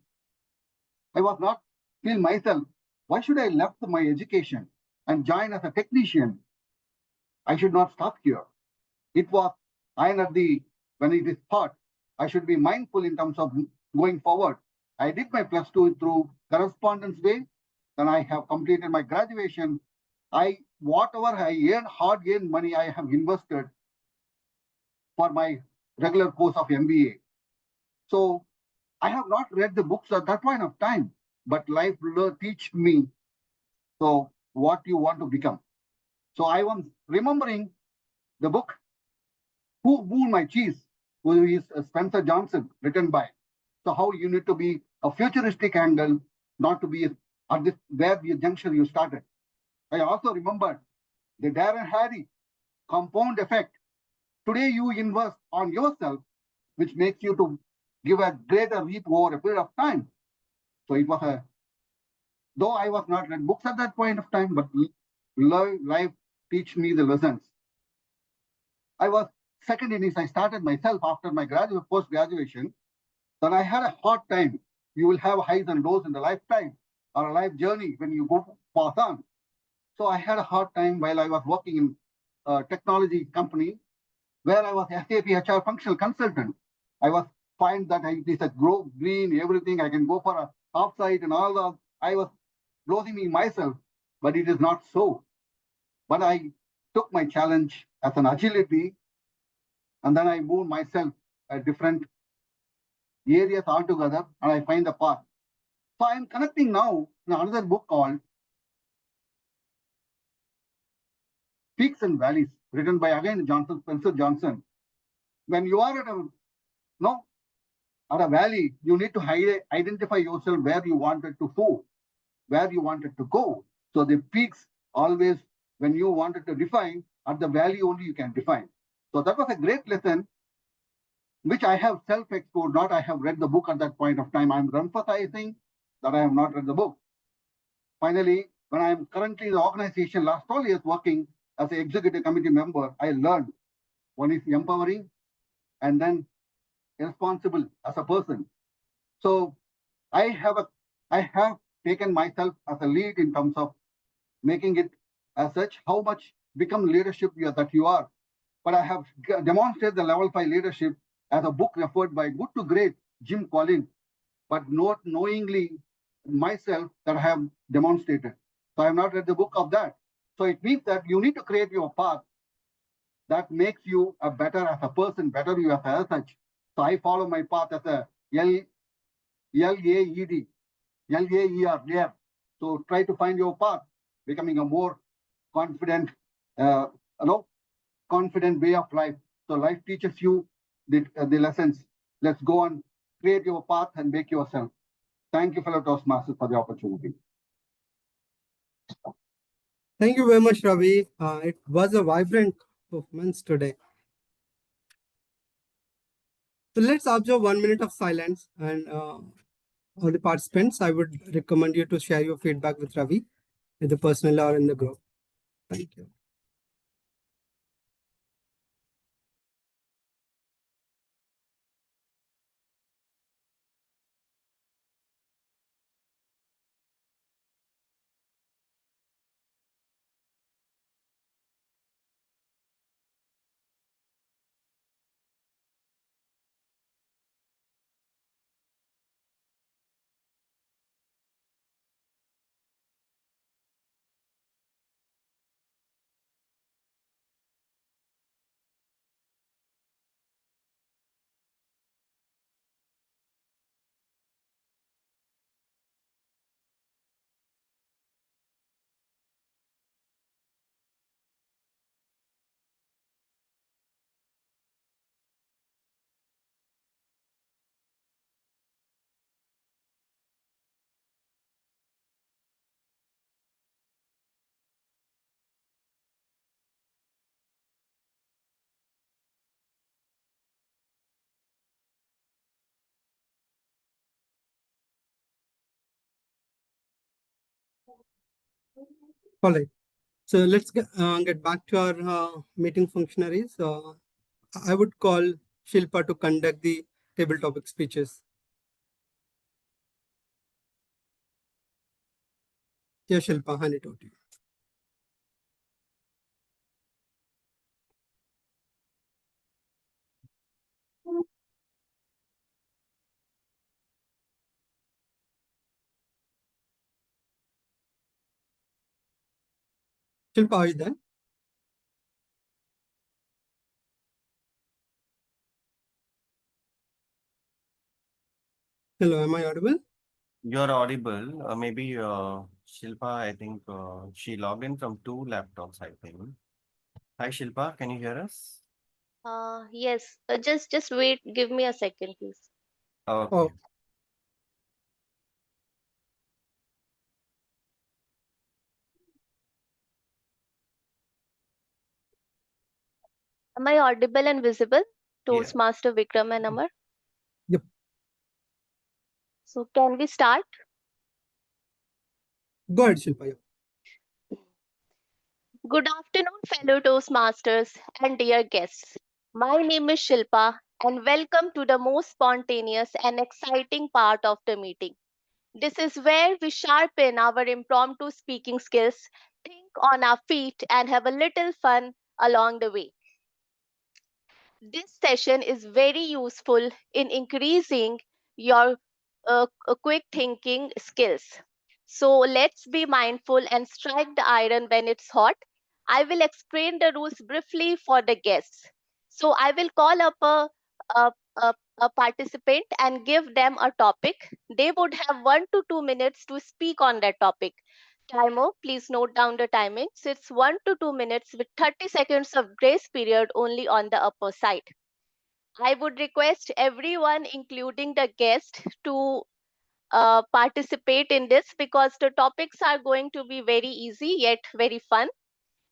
I was not feel myself, why should I left my education and join as a technician? I should not stop here. It was when it is thought, I should be mindful in terms of going forward. I did my +2 through correspondence way. Then I have completed my graduation. Whatever I earned, hard-earned money I have invested for my regular course of MBA. So I have not read the books at that point of time, but life will teach me so what you want to become. So I was remembering the book Who Moved My Cheese, who is Spencer Johnson, written by. So how you need to be a futuristic angle, not to be at this where the junction you started. I also remembered the Darren Hardy compound effect. Today you invest on yourself, which makes you to give a greater leap over a period of time. So it was a, though I was not read books at that point of time, but life teach me the lessons. I was second innings. I started myself after my post graduation. Then I had a hard time. You will have highs and lows in the lifetime or a life journey when you go pass on. So I had a hard time while I was working in a technology company where I was SAP HR functional consultant. I was find that it is a grow green, everything. I can go for a offsite and all that. I was losing me myself, but it is not so. But I took my challenge as an agility, and then I moved myself at different areas altogether, and I find the path. So I am connecting now in another book called Peaks and Valleys, written by again Spencer Johnson. When you are at a valley, you need to identify yourself where you wanted to go, where you wanted to go. So the peaks always, when you wanted to define, at the valley only you can define. So that was a great lesson, which I have self-explored, not I have read the book at that point of time. I'm emphasizing that I have not read the book. Finally, when I am currently in the organization, last 12 years working as an executive committee member, I learned one is empowering and then responsible as a person. So I have taken myself as a lead in terms of making it as such, how much become leadership that you are. But I have demonstrated the level 5 leadership as a book referred by good to great Jim Collins, but not knowingly myself that I have demonstrated. So I have not read the book of that. So it means that you need to create your path that makes you a better as a person, better you as such. So I follow my path as a L-A-E-D, L-A-E-R. So try to find your path, becoming a more confident, confident way of life. So life teaches you the lessons. Let's go and create your path and make yourself. Thank you, fellow Toastmasters, for the opportunity. Thank you very much, Ravi. It was a vibrant performance today. So let's observe 1 minute of silence, and all the participants, I would recommend you to share your feedback with Ravi, either personally or in the group. Thank you. All right. So let's get back to our meeting functionaries. I would call Shilpa to conduct the table topic speeches. Yeah, Shilpa, hand it over to you. Shilpa, are you there? Hello, am I audible? You're audible. Maybe Shilpa, I think she logged in from 2 laptops, I think. Hi, Shilpa, can you hear us? Yes. Just wait. Give me a second, please. Okay. Oh, Am I audible and visible? Yeah. Toastmaster Vikram and Amar. yep. So can we start? Go ahead, Shilpa. Yeah. Good afternoon, fellow Toastmasters and dear guests. My name is Shilpa, and welcome to the most spontaneous and exciting part of the meeting. This is where we sharpen our impromptu speaking skills, think on our feet, and have a little fun along the way. This session is very useful in increasing your quick thinking skills. So let's be mindful and strike the iron when it's hot. I will explain the rules briefly for the guests. So I will call up a participant and give them a topic. They would have 1 to 2 minutes to speak on that topic. Timer, please note down the timings. It's 1 to 2 minutes with 30 seconds of grace period only on the upper side. I would request everyone, including the guest, to participate in this because the topics are going to be very easy yet very fun.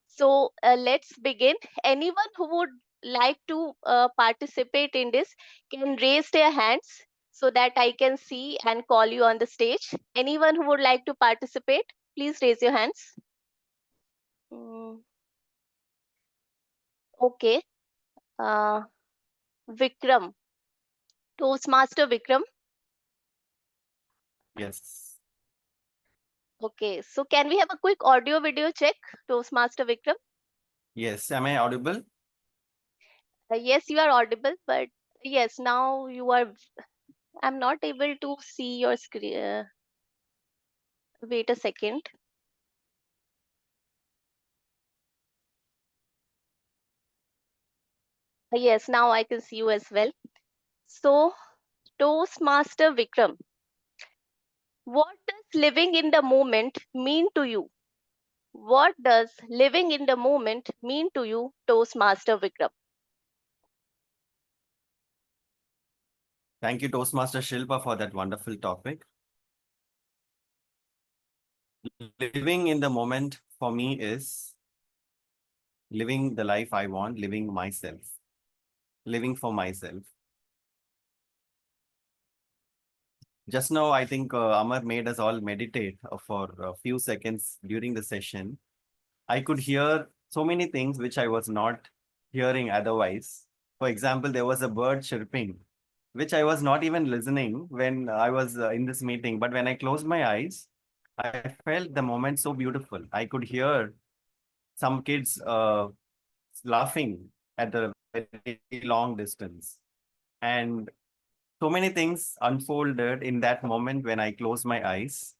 So let's begin. Anyone who would like to participate in this can raise their hands so that I can see and call you on the stage. Anyone who would like to participate, please raise your hands. Okay. Vikram, Toastmaster Vikram. Yes. Okay, so can we have a quick audio video check, Toastmaster Vikram? Yes. Am I audible? Yes, you are audible, but yes, now you are. I'm not able to see your screen. Wait a second. Yes, now I can see you as well. So, Toastmaster Vikram, what does living in the moment mean to you? What does living in the moment mean to you, Toastmaster Vikram? Thank you, Toastmaster Shilpa, for that wonderful topic. Living in the moment for me is living the life I want, living myself, living for myself. Just now, I think Amar made us all meditate for a few seconds during the session. I could hear so many things which I was not hearing otherwise. For example, there was a bird chirping, which I was not even listening when I was in this meeting. But when I closed my eyes, I felt the moment so beautiful. I could hear some kids laughing at a very long distance. And so many things unfolded in that moment when I closed my eyes.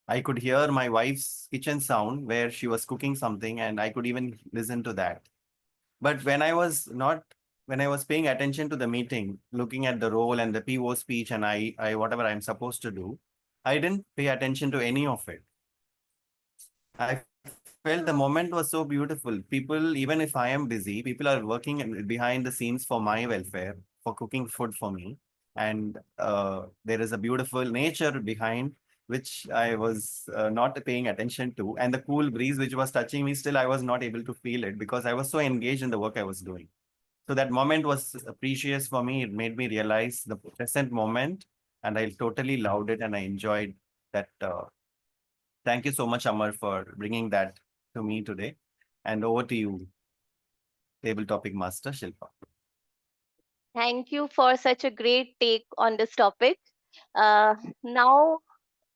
I could hear my wife's kitchen sound where she was cooking something, and I could even listen to that. But when I was paying attention to the meeting, looking at the role and the PO speech and I whatever I'm supposed to do, I didn't pay attention to any of it. I felt the moment was so beautiful. People, even if I am busy, people are working behind the scenes for my welfare, for cooking food for me. And there is a beautiful nature behind which I was not paying attention to. And the cool breeze which was touching me, still I was not able to feel it because I was so engaged in the work I was doing. So that moment was precious for me. It made me realize the present moment, and I totally loved it and I enjoyed that. Thank you so much, Amar, for bringing that to me today. And over to you, table topic master Shilpa. Thank you for such a great take on this topic. Now,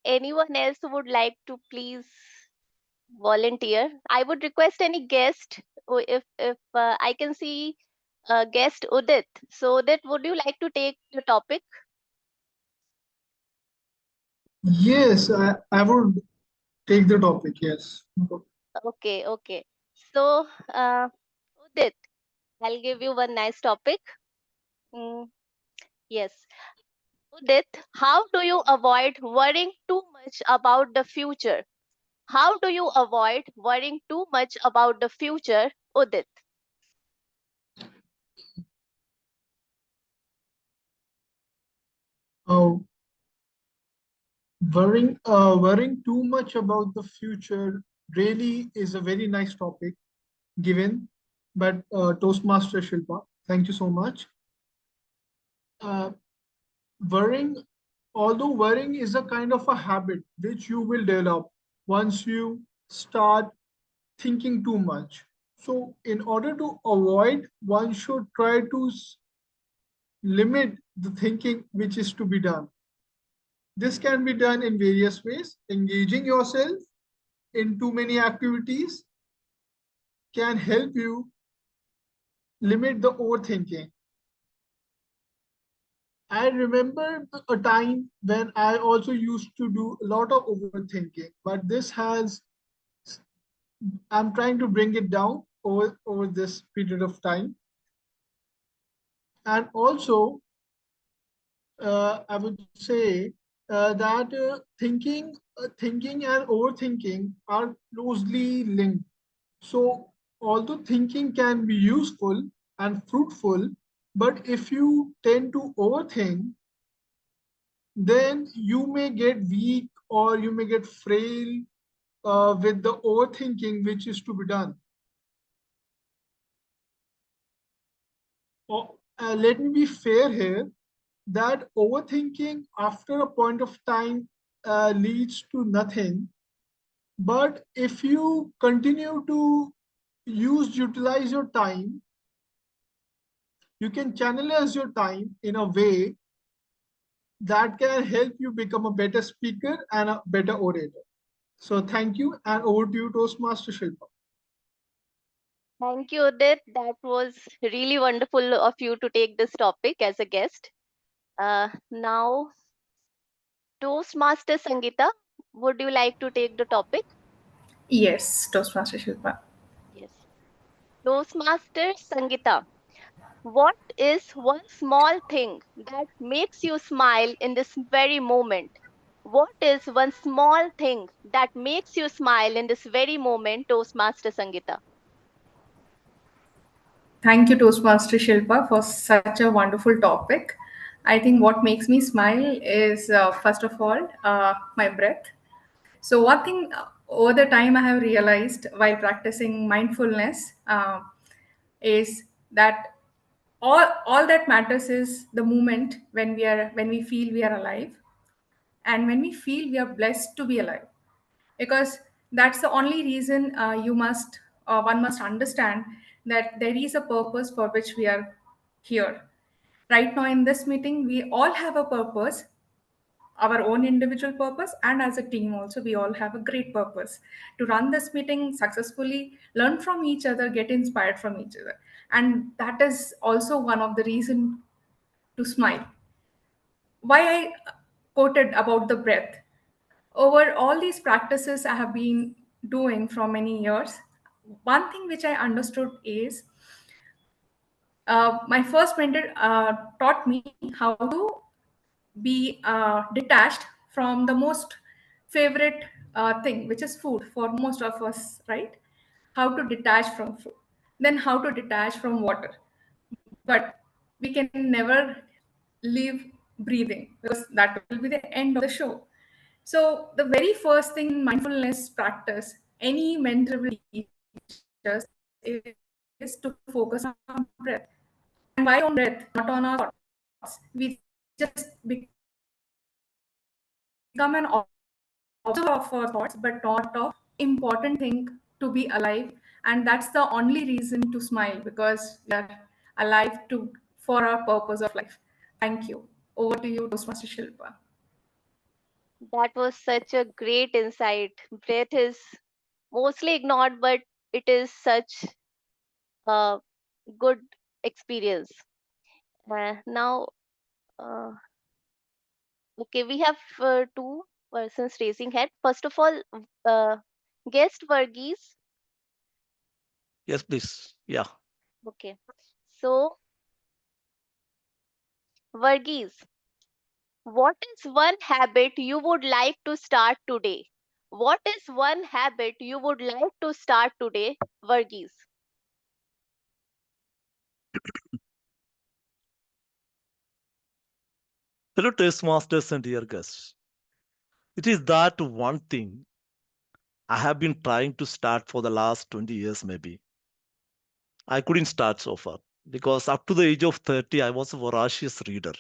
anyone else who would like to please volunteer? I would request any guest, if I can see guest Udit. So, Udit, would you like to take the topic? Yes, I would take the topic. Yes. Okay, okay. So, Udit, I'll give you one nice topic. Mm, yes. Udit, how do you avoid worrying too much about the future? How do you avoid worrying too much about the future, Udit? Oh, worrying too much about the future really is a very nice topic given, but Toastmaster Shilpa, thank you so much. Uh, worrying, although worrying is a kind of a habit which you will develop once you start thinking too much. So, in order to avoid, one should try to limit the thinking which is to be done. This can be done in various ways. Engaging yourself in too many activities can help you limit the overthinking. I remember a time when I also used to do a lot of overthinking, but I'm trying to bring it down over this period of time. And also, I would say that thinking and overthinking are closely linked. So, although thinking can be useful and fruitful, but if you tend to overthink, then you may get weak or you may get frail with the overthinking which is to be done. Let me be fair here that overthinking after a point of time leads to nothing. But if you continue to utilize your time, you can channelize your time in a way that can help you become a better speaker and a better orator. So thank you, and over to you, Toastmaster Shilpa. Thank you, Udit. That was really wonderful of you to take this topic as a guest. Now, Toastmaster Sangeeta, would you like to take the topic? Yes, Toastmaster Shilpa. Yes. Toastmaster Sangeeta, what is one small thing that makes you smile in this very moment? What is one small thing that makes you smile in this very moment, Toastmaster Sangeeta? Thank you, Toastmaster Shilpa, for such a wonderful topic. I think what makes me smile is, first of all, my breath. So, one thing over the time I have realized while practicing mindfulness is that all that matters is the moment when we feel we are alive, and when we feel we are blessed to be alive, because that's the only reason one must understand that there is a purpose for which we are here. Right now in this meeting, we all have a purpose, our own individual purpose, and as a team also we all have a great purpose to run this meeting successfully, learn from each other, get inspired from each other. And that is also one of the reason to smile. Why I quoted about the breath, over all these practices I have been doing for many years, one thing which I understood is my first mentor taught me how to be detached from the most favorite thing, which is food for most of us, right? How to detach from food, then how to detach from water. But we can never leave breathing, because that will be the end of the show. So the very first thing in mindfulness practice any mentor will teach us is to focus on breath. And why on breath, not on our thoughts? We just become an observer of our thoughts, but not of important thing to be alive. And that's the only reason to smile, because we are alive to for our purpose of life. Thank you. Over to you, Toastmaster Shilpa. That was such a great insight. Breath is mostly ignored, but it is such a good experience. Now, uh, okay, we have two persons raising hand. First of all, guest Varghese. Yes, please. Yeah. Okay, so Varghese, What is one habit you would like to start today? What is one habit you would like to start today, Varghese? Fellow Toastmasters and dear guests, it is that one thing I have been trying to start for the last 20 years, maybe. I couldn't start so far because up to the age of 30, I was a voracious reader.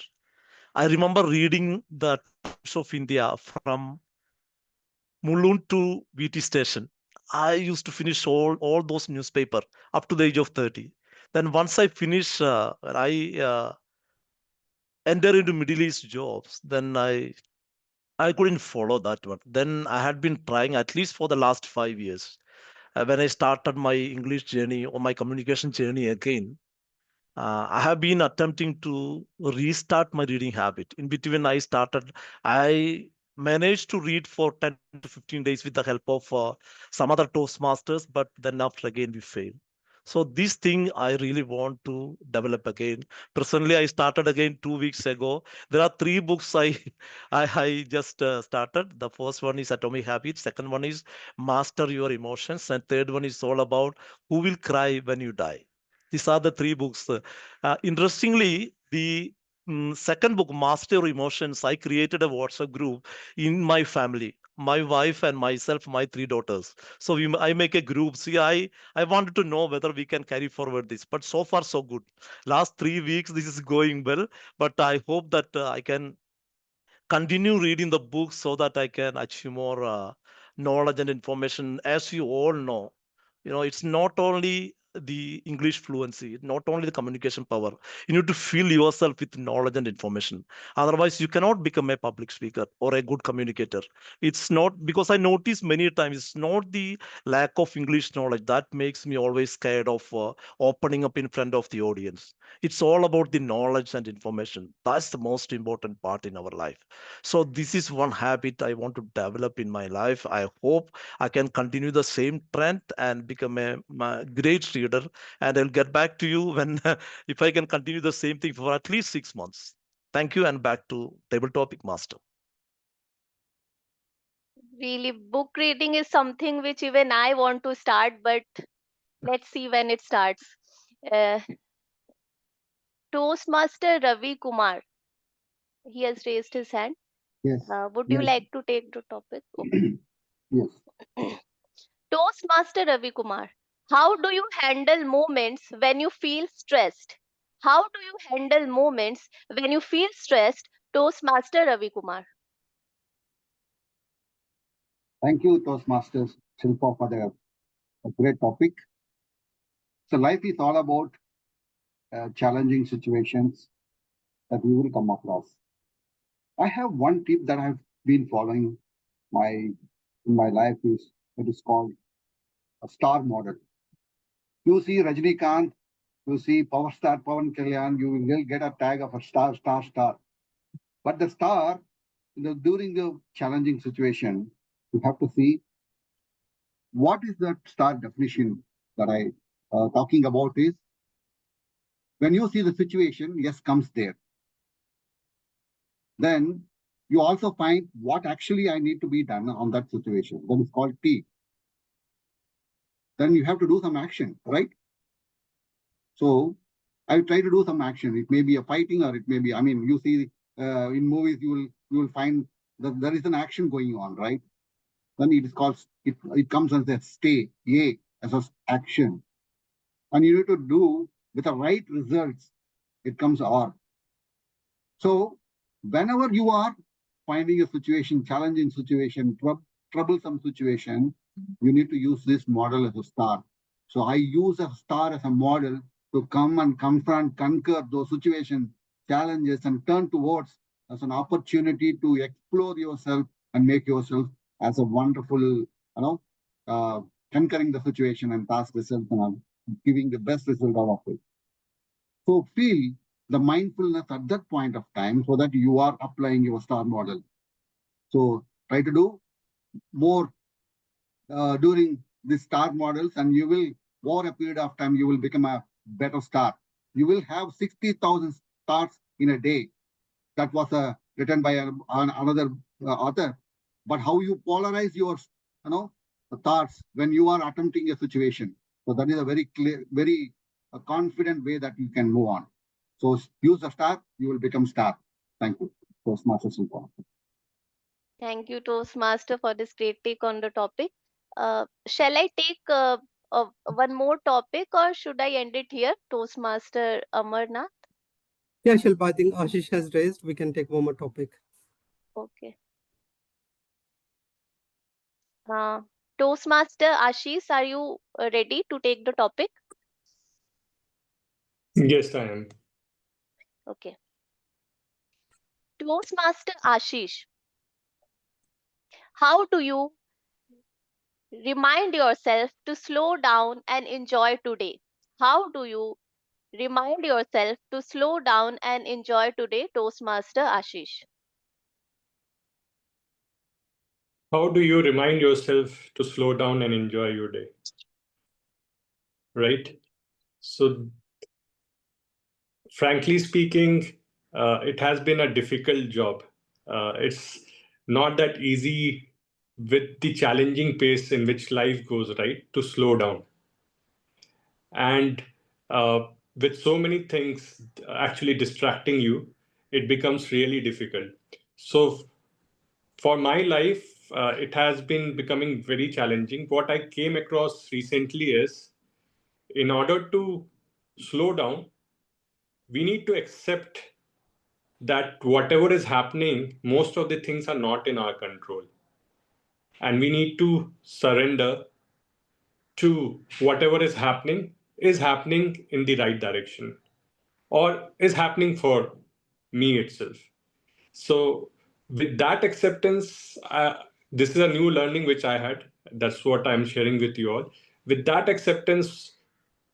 I remember reading the Times of India from Mulund to VT station. I used to finish all those newspaper up to the age of 30. Then once I finish, I enter into Middle East jobs, then I couldn't follow that one. Then I had been trying at least for the last 5 years. When I started my English journey or my communication journey again, I have been attempting to restart my reading habit. In between, I managed to read for 10 to 15 days with the help of some other Toastmasters, but then after again, we failed. So this thing I really want to develop again. Personally, I started again 2 weeks ago. There are 3 books I just started. The first one is Atomic Habits. Second one is Master Your Emotions. And third one is all about Who Will Cry When You Die. These are the 3 books. Interestingly, the second book, Master Your Emotions, I created a WhatsApp group in my family, my wife and myself, my 3 daughters. So I make a group. See, I wanted to know whether we can carry forward this, but so far so good. Last 3 weeks, this is going well, but I hope that I can continue reading the books so that I can achieve more knowledge and information. As you all know, it's not only the English fluency, not only the communication power. You need to fill yourself with knowledge and information. Otherwise, you cannot become a public speaker or a good communicator. It's not, because I notice many times it's not the lack of English knowledge that makes me always scared of opening up in front of the audience. It's all about the knowledge and information. That's the most important part in our life. So this is one habit I want to develop in my life. I hope I can continue the same trend and become a great reader. And I'll get back to you when if I can continue the same thing for at least 6 months. Thank you, and back to Table Topic Master. Really, book reading is something which even I want to start, but let's see when it starts. Uh, Toastmaster Ravi Kumar, he has raised his hand. Yes. Would you Yes. like to take the topic? Okay. Yes. Toastmaster Ravi Kumar, how do you handle moments when you feel stressed? How do you handle moments when you feel stressed? Toastmaster Ravi Kumar. Thank you, Toastmasters Shilpa, for the great topic. So life is all about challenging situations that we will come across. I have one tip that I've been following in my life is it is called a star model. You see Rajnikant, you see Power Star Pawan Kalyan, you will get a tag of a star. But the star, during the challenging situation, you have to see what is the star definition that I talking about is when you see the situation, yes, comes there. Then you also find what actually I need to be done on that situation. That is called T. Then you have to do some action, right? So I try to do some action. It may be a fighting, or it may be, you see in movies, you will find that there is an action going on, right? Then it is called, it comes as a stay, A, as an action. And you need to do with the right results, it comes R. So whenever you are finding a situation, challenging situation, troublesome situation, you need to use this model as a star. So I use a star as a model to come and confront, conquer those situations, challenges, and turn towards as an opportunity to explore yourself and make yourself as a wonderful, conquering the situation and task result and giving the best result out of it. So feel the mindfulness at that point of time so that you are applying your star model. So try to do more during the star models, and you will, over a period of time, you will become a better star. You will have 60,000 stars in a day. That was written by another author, but how you polarize your, thoughts when you are attempting a situation. So that is a very clear, very confident way that you can move on. So use the star, you will become star. Thank you. Toastmaster Shilpa. Thank you, Toastmaster, for this great take on the topic. Shall I take one more topic, or should I end it here, Toastmaster Amarnath? Yeah, Shilpa, I think Ashish has raised. We can take one more topic. Okay. Toastmaster Ashish, are you ready to take the topic? Yes, I am. Okay. Toastmaster Ashish, how do you remind yourself to slow down and enjoy today? How do you remind yourself to slow down and enjoy today, Toastmaster Ashish? How do you remind yourself to slow down and enjoy your day? Right? So, frankly speaking, it has been a difficult job. It's not that easy with the challenging pace in which life goes, right? To slow down. And with so many things actually distracting you, it becomes really difficult. So, for my life, it has been becoming very challenging. What I came across recently is, in order to slow down, we need to accept that whatever is happening, most of the things are not in our control. And we need to surrender to whatever is happening in the right direction, or is happening for me itself. So, with that acceptance, this is a new learning which I had. That's what I'm sharing with you all. With that acceptance,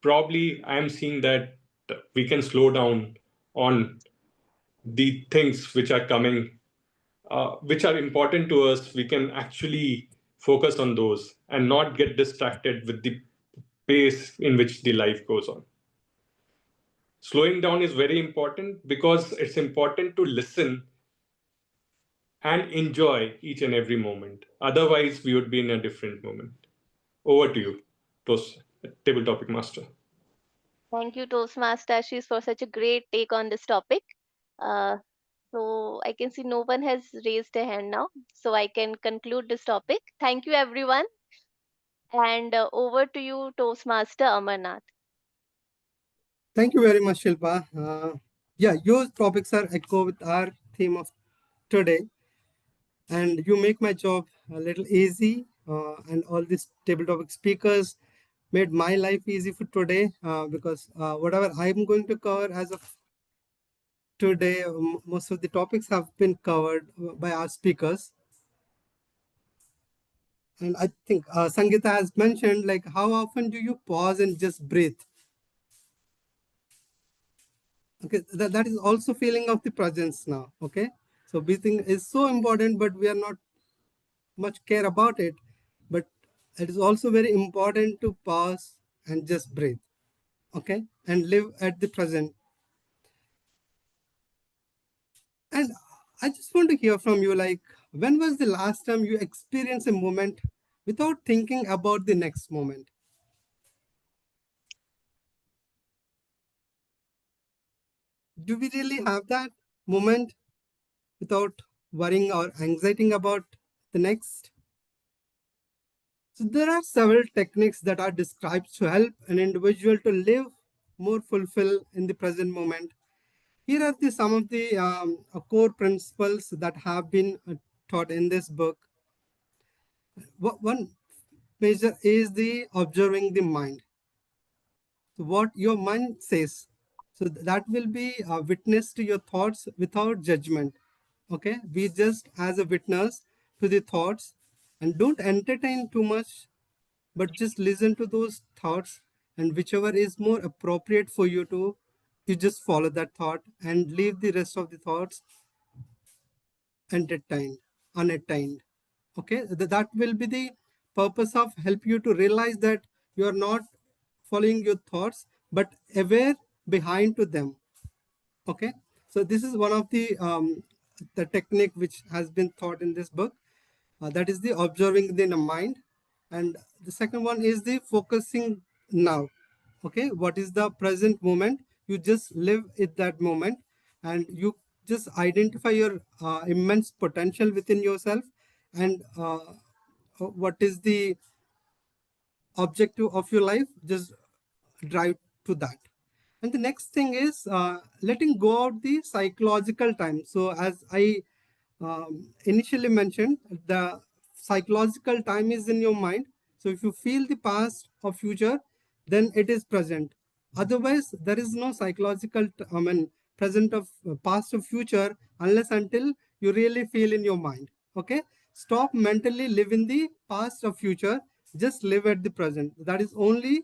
probably I'm seeing that we can slow down on the things which are coming, which are important to us. We can actually focus on those and not get distracted with the pace in which the life goes on. Slowing down is very important because it's important to listen and enjoy each and every moment. Otherwise, we would be in a different moment. Over to you, Table Topic Master. Thank you, Toastmaster Ashish, for such a great take on this topic. So I can see no one has raised a hand now, so I can conclude this topic. Thank you, everyone. And over to you, Toastmaster Amarnath. Thank you very much, Shilpa. Yeah, your topics are echo with our theme of today, and you make my job a little easy. And all these table topic speakers made my life easy for today, because whatever I'm going to cover as of today, most of the topics have been covered by our speakers. And I think Sangeeta has mentioned, like, how often do you pause and just breathe? Okay, that is also feeling of the presence now. Okay, so breathing is so important, but we are not much care about it. But it is also very important to pause and just breathe. Okay, and live at the present. And I just want to hear from you, like, when was the last time you experienced a moment without thinking about the next moment? Do we really have that moment without worrying or anxiety about the next? So there are several techniques that are described to help an individual to live more fulfilled in the present moment. Here are some of the core principles that have been taught in this book. One measure is the observing the mind. So what your mind says, so that will be a witness to your thoughts without judgment. Okay, be just as a witness to the thoughts, and don't entertain too much, but just listen to those thoughts, and whichever is more appropriate for you to, you just follow that thought and leave the rest of the thoughts unattained. Okay, that will be the purpose of help you to realize that you are not following your thoughts, but aware behind to them. Okay, so this is one of the the technique which has been taught in this book. That is the observing the mind. And the second one is the focusing now. Okay, what is the present moment? You just live at that moment, and you just identify your immense potential within yourself, and what is the objective of your life. Just drive to that. And the next thing is letting go of the psychological time. So as I initially mentioned, the psychological time is in your mind. So if you feel the past or future, then it is present. Otherwise, there is no psychological, present of past or future unless until you really feel in your mind. Okay, stop mentally live in the past or future. Just live at the present. That is only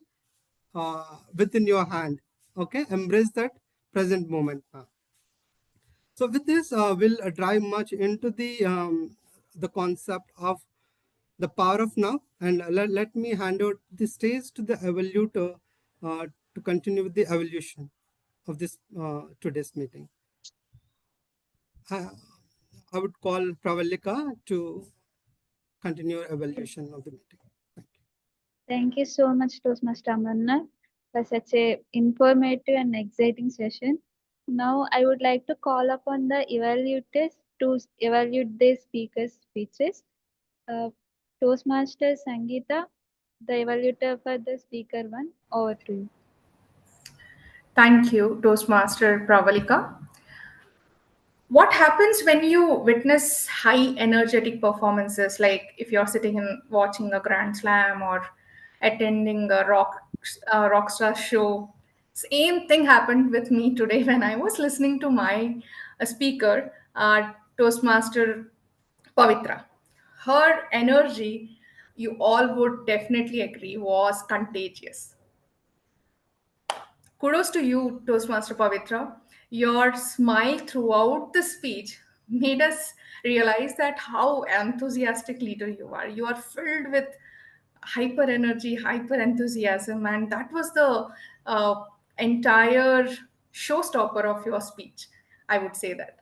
within your hand. Okay, embrace that present moment. So with this, we'll dive much into the concept of the power of now, and let me hand over the stage to the evaluator to continue with the evolution of this today's meeting. I would call Pravalika to continue evaluation of the meeting. Thank you so much, Toastmaster Amarnath, for such a informative and exciting session. Now, I would like to call upon the evaluators to evaluate the speakers' speeches. Toastmaster Sangeeta, the evaluator for the speaker one, over to you. Thank you, Toastmaster Pravalika. What happens when you witness high energetic performances, like if you're sitting and watching a Grand Slam or attending a rock star show? Same thing happened with me today when I was listening to my speaker, Toastmaster Pavitra. Her energy, you all would definitely agree, was contagious. Kudos to you, Toastmaster Pavitra. Your smile throughout the speech made us realize that how enthusiastic leader you are. You are filled with hyper energy, hyper enthusiasm, and that was the entire showstopper of your speech. I would say that.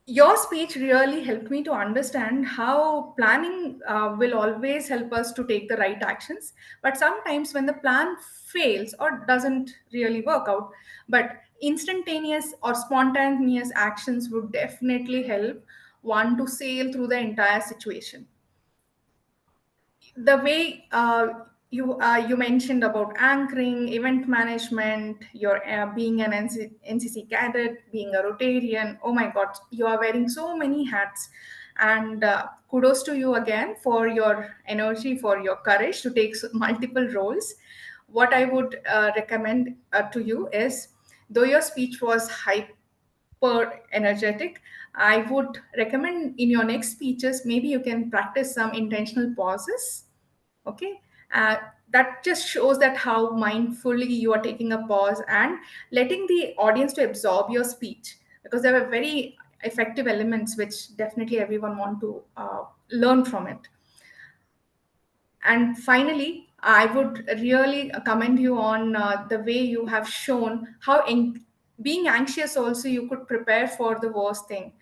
Your speech really helped me to understand how planning will always help us to take the right actions. But sometimes when the plan fails or doesn't really work out, but instantaneous or spontaneous actions would definitely help one to sail through the entire situation. The way you mentioned about anchoring, event management, your being an NCC cadet, being a Rotarian. Oh my God, you are wearing so many hats, and kudos to you again for your energy, for your courage to take multiple roles. What I would recommend to you is, though your speech was hyper energetic, I would recommend in your next speeches, maybe you can practice some intentional pauses. Okay, that just shows that how mindfully you are taking a pause and letting the audience to absorb your speech, because there are very effective elements which definitely everyone want to learn from it. And finally, I would really commend you on the way you have shown how being anxious also you could prepare for the worst thing.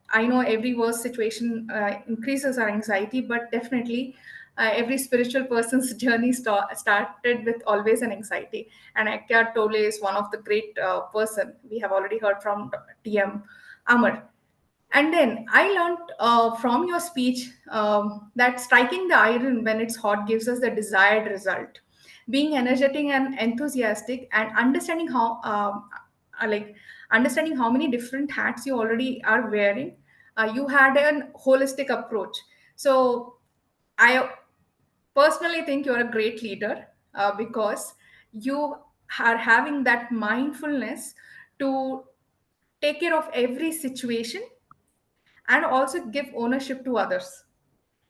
I know every worst situation increases our anxiety, but definitely every spiritual person's journey started with always an anxiety. And Eckhart Tolle is one of the great person. We have already heard from TM Amar. And then I learned from your speech that striking the iron when it's hot gives us the desired result. Being energetic and enthusiastic, and understanding how, understanding how many different hats you already are wearing, you had a holistic approach. So I personally think you're a great leader because you are having that mindfulness to take care of every situation and also give ownership to others.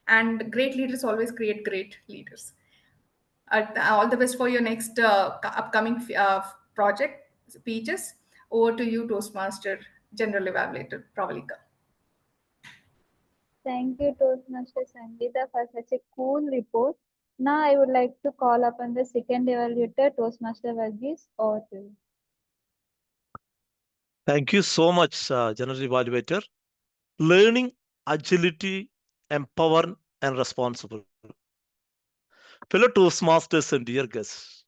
And great leaders always create great leaders. All the best for your next upcoming project speeches. Over to you, Toastmaster General Evaluator Pravalika. Thank you, Toastmaster Sangeeta, for such a cool report. Now I would like to call upon the second evaluator, Toastmaster Varghese, over to you. Thank you so much, General Evaluator. Learning, agility, empower, and responsible. Fellow Toastmasters and dear guests,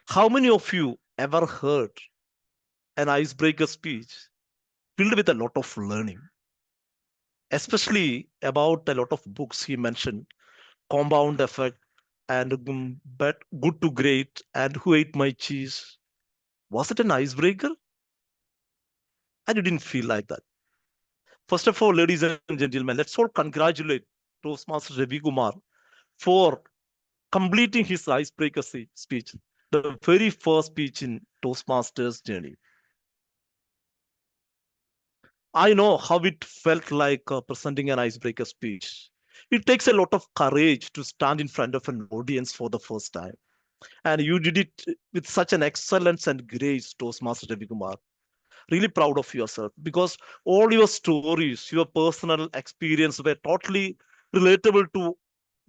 how many of you ever heard an icebreaker speech filled with a lot of learning, especially about a lot of books he mentioned, Compound Effect and but Good to Great and Who Ate My Cheese? Was it an icebreaker? I didn't feel like that. First of all, ladies and gentlemen, let's all congratulate Toastmaster Ravi Kumar for completing his icebreaker speech, the very first speech in Toastmasters journey. I know how it felt like presenting an icebreaker speech. It takes a lot of courage to stand in front of an audience for the first time. And you did it with such an excellence and grace, Toastmaster Ravi Kumar. Really proud of yourself because all your stories, your personal experience were totally relatable to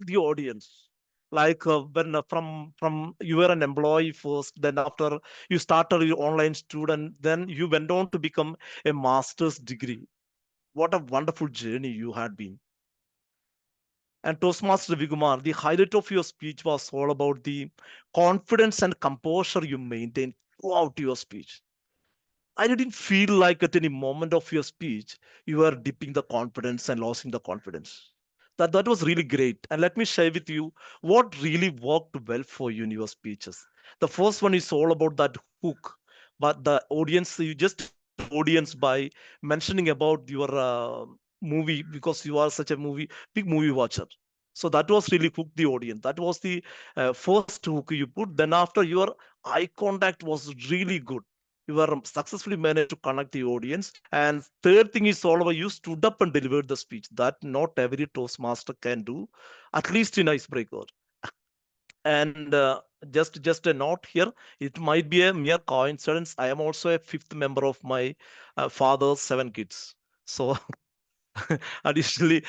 the audience. Like when from you were an employee first, then after you started your online student, then you went on to become a master's degree. What a wonderful journey you had been. And Toastmaster Vigumar, the highlight of your speech was all about the confidence and composure you maintained throughout your speech. I didn't feel like at any moment of your speech you were dipping the confidence and losing the confidence. That was really great. And let me share with you what really worked well for you in your speeches. The first one is all about that hook, but the audience, you just audience by mentioning about your movie because you are such a big movie watcher. So that was really hooked the audience. That was the first hook you put. Then after your eye contact was really good. You were successfully managed to connect the audience. And third thing is all over you stood up and delivered the speech that not every Toastmaster can do, at least in icebreaker. And just a note here, it might be a mere coincidence. I am also a fifth member of my father's 7 kids. So additionally,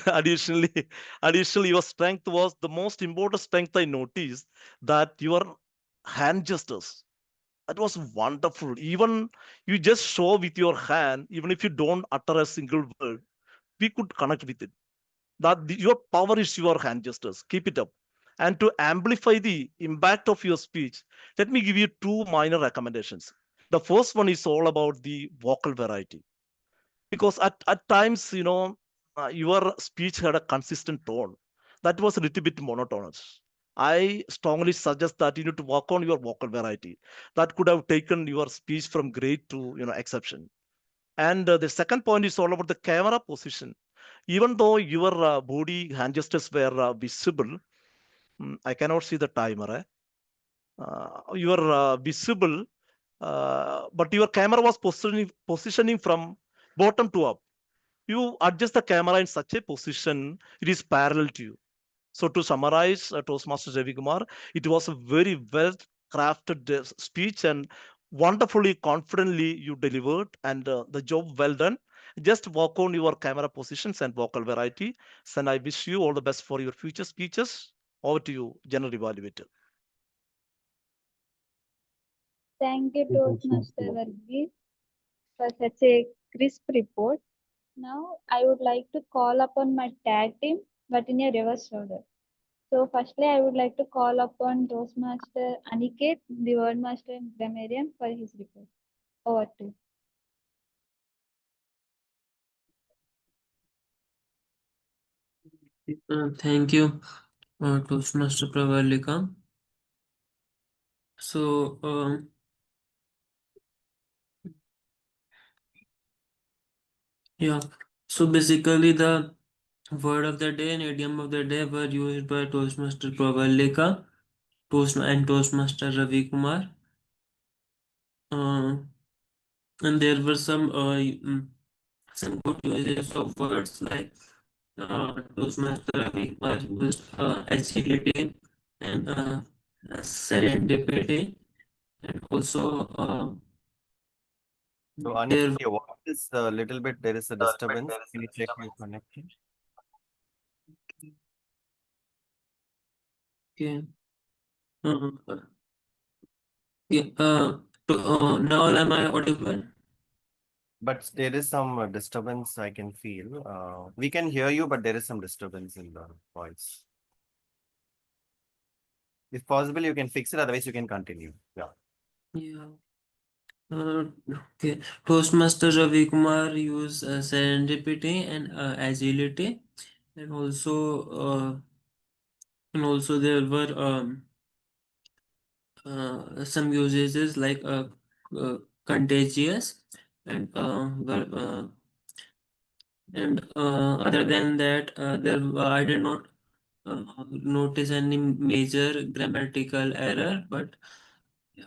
additionally, your strength was the most important strength I noticed that your hand gestures. That was wonderful. Even you just show with your hand, even if you don't utter a single word, we could connect with it. Your power is your hand gestures. Keep it up. And to amplify the impact of your speech, let me give you 2 minor recommendations. The first one is all about the vocal variety. Because at times, your speech had a consistent tone. That was a little bit monotonous. I strongly suggest that you need to work on your vocal variety. That could have taken your speech from great to exception. And the second point is all about the camera position. Even though your body hand gestures were visible, I cannot see the timer. You are visible, but your camera was positioning from bottom to up. You adjust the camera in such a position, it is parallel to you. So to summarize, Toastmaster Ravi Kumar, it was a very well crafted speech and wonderfully, confidently you delivered and the job well done. Just work on your camera positions and vocal variety. And I wish you all the best for your future speeches. Over to you, General Evaluator. Thank you, Toastmaster Varghese, for such a crisp report. Now, I would like to call upon my tag team, but in a reverse order. So, firstly, I would like to call upon Toastmaster Aniket, the Wordmaster and Grammarian, for his report. Over to you. Thank you, Toastmaster Pravalika. So, yeah. So basically, the word of the day and idiom of the day were used by Toastmaster Pravalika, Toastmaster Ravi Kumar. And there were some good uses of words like Toastmaster Ravi Kumar used agility and serendipity, and also So, Aniket, your voice is a little bit, there is a disturbance. Can you check your connection? okay. Yeah. Now am I audible? But there is some disturbance I can feel. We can hear you, but there is some disturbance in the voice. If possible, you can fix it. Otherwise, you can continue. Yeah. Yeah. Okay. Toastmaster Ravi Kumar use serendipity and agility, and also there were some usages like contagious and other than that, I did not notice any major grammatical error, but yeah.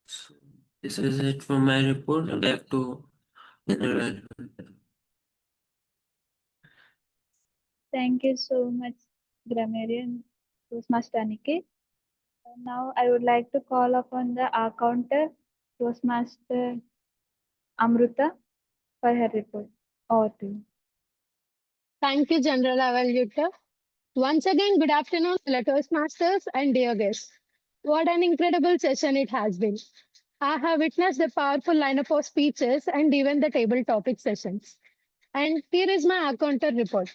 So this is it for my report. Back to general. Thank you so much, grammarian Toastmaster Aniket. Now I would like to call upon the accounter Toastmaster Amruta for her report. Over to you. Thank you, General Evaluator. Once again, good afternoon, fellow Toastmasters and dear guests. What an incredible session it has been. I have witnessed a powerful lineup of speeches and even the table topic sessions. And here is my encounter report.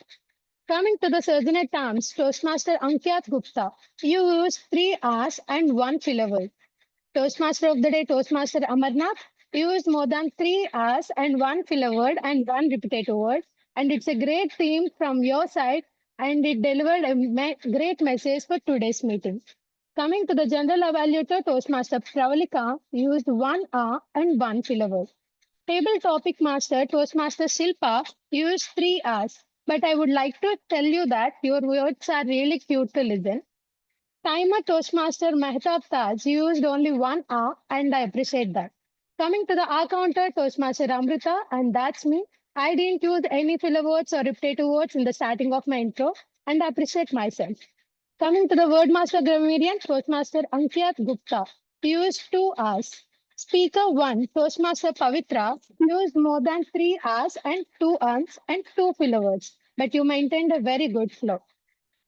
Coming to the Surgeon terms, Toastmaster Ankyat Gupta, you used 3 R's and 1 filler word. Toastmaster of the day, Toastmaster Amarnath, used more than 3 R's and 1 filler word and 1 repetitive word. And it's a great theme from your side, and it delivered a great message for today's meeting. Coming to the general evaluator, Toastmaster Pravalika used 1 R and 1 filler word. Table topic master, Toastmaster Shilpa, used 3 R's. But I would like to tell you that your words are really cute to listen. Timer Toastmaster Mehtab Taj used only 1 R, and I appreciate that. Coming to the R counter, Toastmaster Amrita, and that's me. I didn't use any filler words or repetitive words in the starting of my intro, and I appreciate myself. Coming to the Wordmaster Grammarian, Toastmaster Ankyat Gupta used 2 R's. Speaker 1, Toastmaster Pavitra, used more than 3 R's and 2 N's and 2 filler words, but you maintained a very good flow.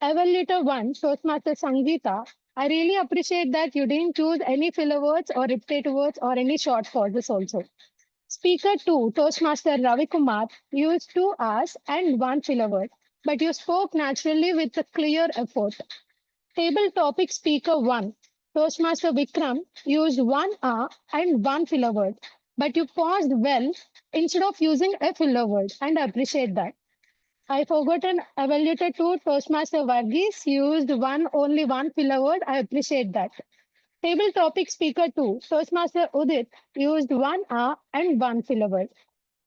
Evaluator 1, Toastmaster Sangeeta, I really appreciate that you didn't choose any filler words or repetitive words or any short pauses also. Speaker 2, Toastmaster Ravi Kumar, used 2 R's and 1 filler word, but you spoke naturally with a clear effort. Table topic speaker 1, Toastmaster Vikram, used 1 R and 1 filler word, but you paused well instead of using a filler word, and I appreciate that. I forgot an evaluator 2, Toastmaster Varghese, used only one filler word. I appreciate that. Table topic speaker 2, Toastmaster Udit, used 1 R and 1 filler word.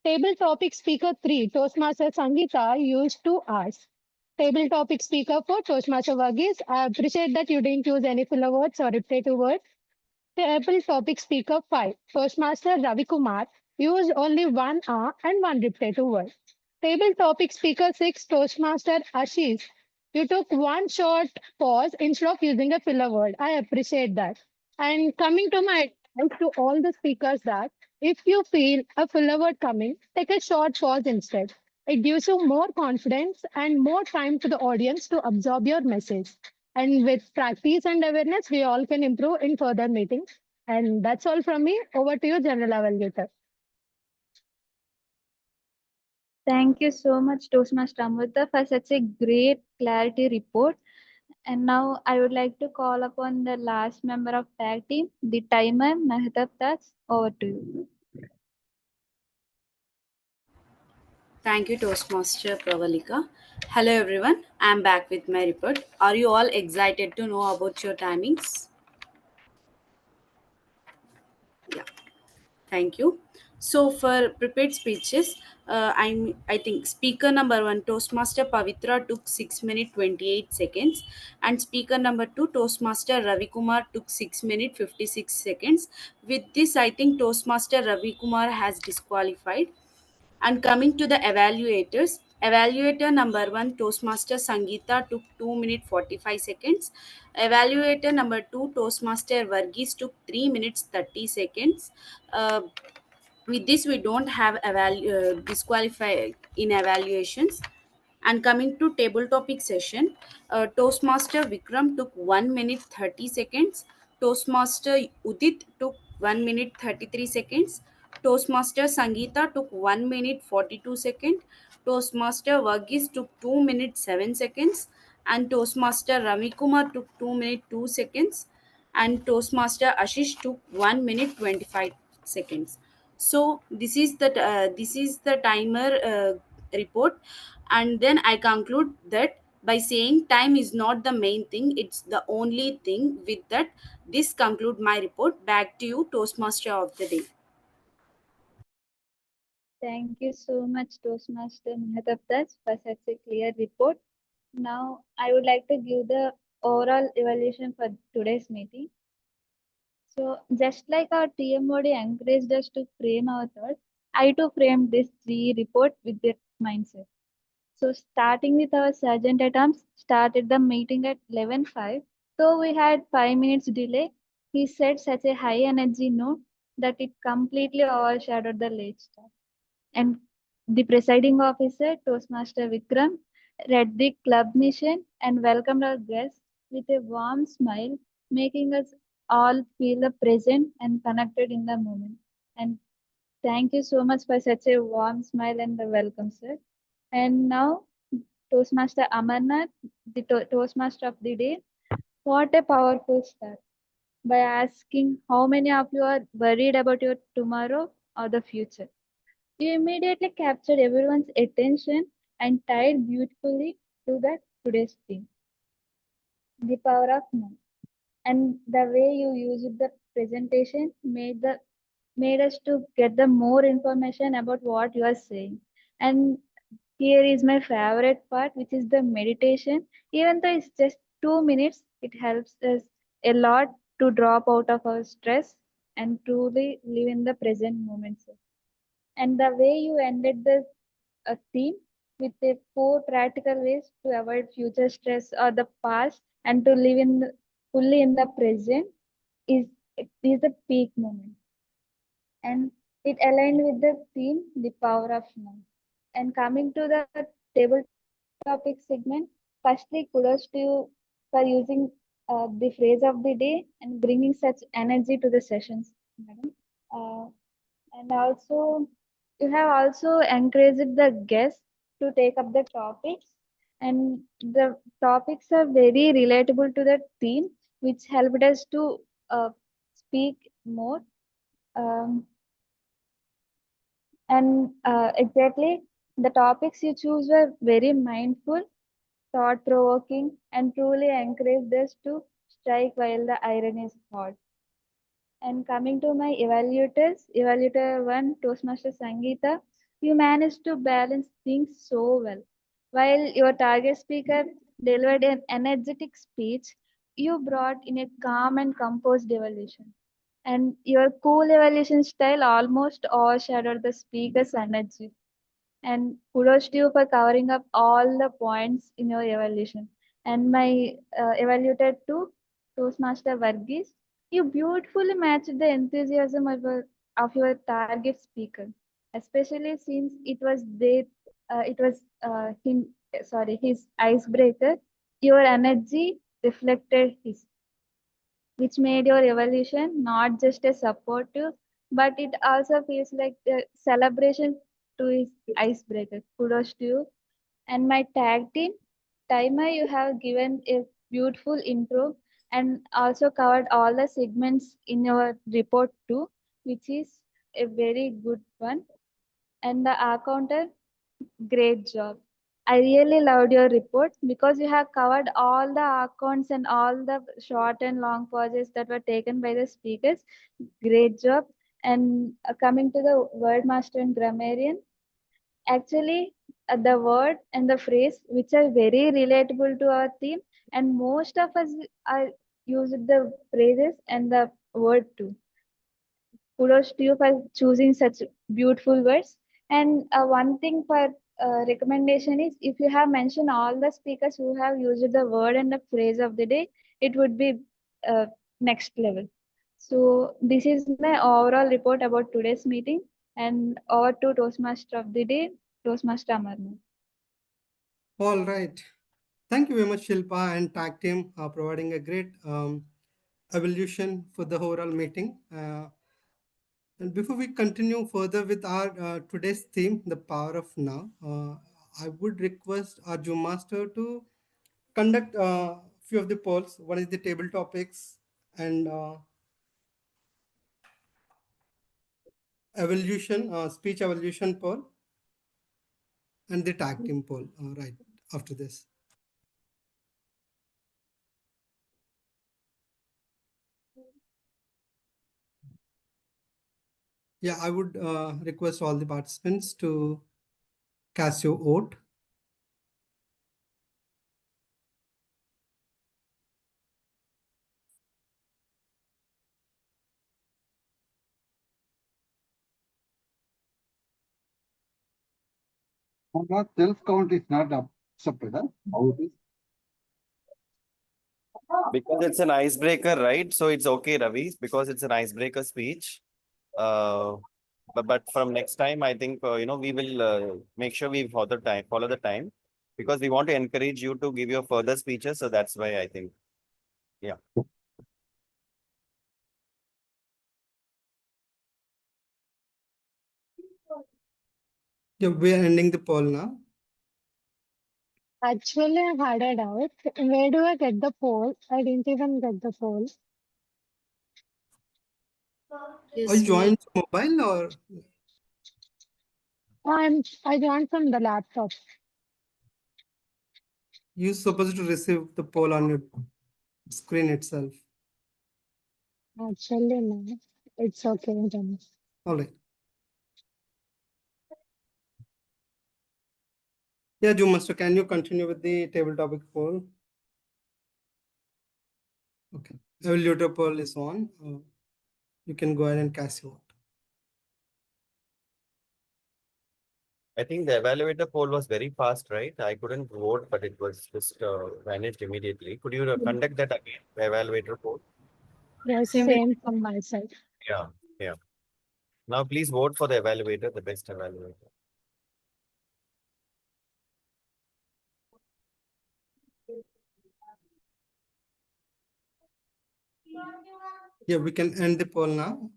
Table topic speaker 3, Toastmaster Sangeeta, used 2 R's. Table topic speaker 4, Toastmaster Varghese, I appreciate that you didn't use any filler words or repetitive words. Table topic speaker 5, Toastmaster Ravi Kumar, used only 1 R and 1 repetitive word. Table topic speaker 6, Toastmaster Ashish, you took one short pause instead of using a filler word. I appreciate that. And coming to my advice to all the speakers that if you feel a filler word coming, take a short pause instead. It gives you more confidence and more time to the audience to absorb your message. And with practice and awareness, we all can improve in further meetings. And that's all from me. Over to you, General Evaluator. Thank you so much, Toastmaster Amruta, for such a great clarity report. And now I would like to call upon the last member of tag team, the timer, Mehtab Taj. Over to you. Thank you, Toastmaster Pravalika. Hello, everyone. I'm back with my report. Are you all excited to know about your timings? Yeah. Thank you. So for prepared speeches, I think speaker number 1, Toastmaster Pavitra, took 6 minutes 28 seconds, and speaker number 2, Toastmaster Ravi Kumar, took 6 minutes 56 seconds. With this, I think Toastmaster Ravi Kumar has disqualified. And coming to the evaluators, evaluator number 1, Toastmaster Sangeeta, took 2 minutes 45 seconds. Evaluator number 2, Toastmaster Varghese, took 3 minutes 30 seconds. With this, we don't have disqualify in evaluations. And coming to table topic session, Toastmaster Vikram took 1 minute 30 seconds. Toastmaster Udit took 1 minute 33 seconds. Toastmaster Sangeeta took 1 minute 42 seconds. Toastmaster Varghese took 2 minutes 7 seconds. And Toastmaster Ravi Kumar took 2 minutes 2 seconds. And Toastmaster Ashish took 1 minute 25 seconds. So this is the timer report, and then I conclude that by saying time is not the main thing, it's the only thing. With that, this conclude my report. Back to you, Toastmaster of the day. Thank you so much, Toastmaster Mehdaptaj, for such a clear report. Now, I would like to give the overall evaluation for today's meeting. So, just like our TMOD encouraged us to frame our thoughts, I too framed this 3 report with that mindset. So, starting with our sergeant at arms, started the meeting at 11:05. Though we had 5 minutes delay, he said such a high energy note that it completely overshadowed the late start. And the presiding officer, Toastmaster Vikram, read the club mission and welcomed our guests with a warm smile, making us all feel the present and connected in the moment. And thank you so much for such a warm smile and the welcome, sir. And now, Toastmaster Amarnath, the Toastmaster of the day. What a powerful start! By asking how many of you are worried about your tomorrow or the future. You immediately captured everyone's attention and tied beautifully to the today's theme. The power of now. And the way you used the presentation made us to get the more information about what you are saying. And here is my favorite part, which is the meditation. Even though it's just 2 minutes, it helps us a lot to drop out of our stress and truly live in the present moment. Sir. And the way you ended the theme with the 4 practical ways to avoid future stress or the past and to live fully in the present is the peak moment. And it aligned with the theme, the power of now. And coming to the table topic segment, firstly, kudos to you for using the phrase of the day and bringing such energy to the sessions, madam. And also, you have also encouraged the guests to take up the topics, and the topics are very relatable to the theme, which helped us to speak more. Um, and exactly, the topics you choose were very mindful, thought-provoking, and truly encouraged us to strike while the iron is hot. And coming to my evaluators, evaluator 1, Toastmaster Sangeeta, you managed to balance things so well. While your target speaker delivered an energetic speech, you brought in a calm and composed evaluation. And your cool evaluation style almost overshadowed the speaker's energy. And kudos to you for covering up all the points in your evaluation. And my evaluator 2, Toastmaster Varghese, you beautifully matched the enthusiasm of your target speaker, especially since it was his icebreaker. Your energy reflected his, which made your evolution not just a supportive, but it also feels like a celebration to his icebreaker. Kudos to you. And my tag team, Timer, you have given a beautiful intro and also covered all the segments in your report too, which is a very good one. And the accountant, great job. I really loved your report because you have covered all the accounts and all the short and long pauses that were taken by the speakers. Great job. And coming to the word master and grammarian, actually the word and the phrase which are very relatable to our theme, and most of us are using the phrases and the word too. Kudos to you for choosing such beautiful words. And one thing for recommendation is if you have mentioned all the speakers who have used the word and the phrase of the day, it would be next level. So this is my overall report about today's meeting, and over to Toastmaster of the day, Toastmaster Amarnath. All right. Thank you very much, Shilpa and tag team, providing a great evolution for the overall meeting. And before we continue further with our today's theme, the power of now, I would request our Zoom master to conduct a few of the polls. One is the table topics and speech evolution poll, and the tag team poll right after this. Yeah, I would request all the participants to cast your vote. Self-count is not accepted. Huh? How it is? Because it's an icebreaker, right? So it's okay, Ravi, because it's an icebreaker speech. But from next time, I think we will make sure we follow the time, because we want to encourage you to give your further speeches. So that's why I think, yeah. Yeah, we are ending the poll now. Actually, I had a doubt. Where do I get the poll? I didn't even get the poll. Are you joined mobile or? I joined from the laptop. You're supposed to receive the poll on your screen itself. Actually, no. It's okay. Then. All right. Yeah, Zoom master, can you continue with the table topic poll? Okay. Evaluator poll is on. You can go ahead and cast your vote. I think the evaluator poll was very fast, right? I couldn't vote, but it was just vanished immediately. Could you conduct that again, the evaluator poll? Yes, same from my side. Yeah, yeah. Now please vote for the evaluator, the best evaluator. Yeah, we can end the poll now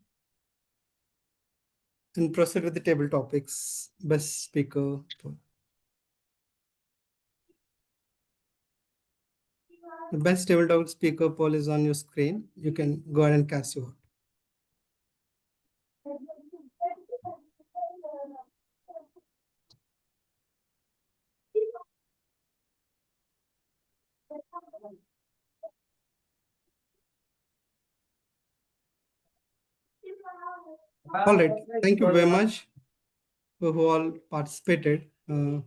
and proceed with the table topics. Best speaker poll. The best table topic speaker poll is on your screen. You can go ahead and cast your vote. All right. Thank you very much for who all participated. So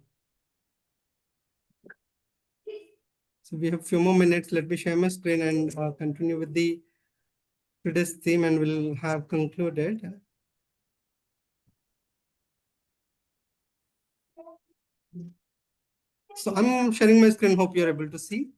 we have a few more minutes. Let me share my screen and continue with the today's theme, and we'll have concluded. So I'm sharing my screen. Hope you're able to see.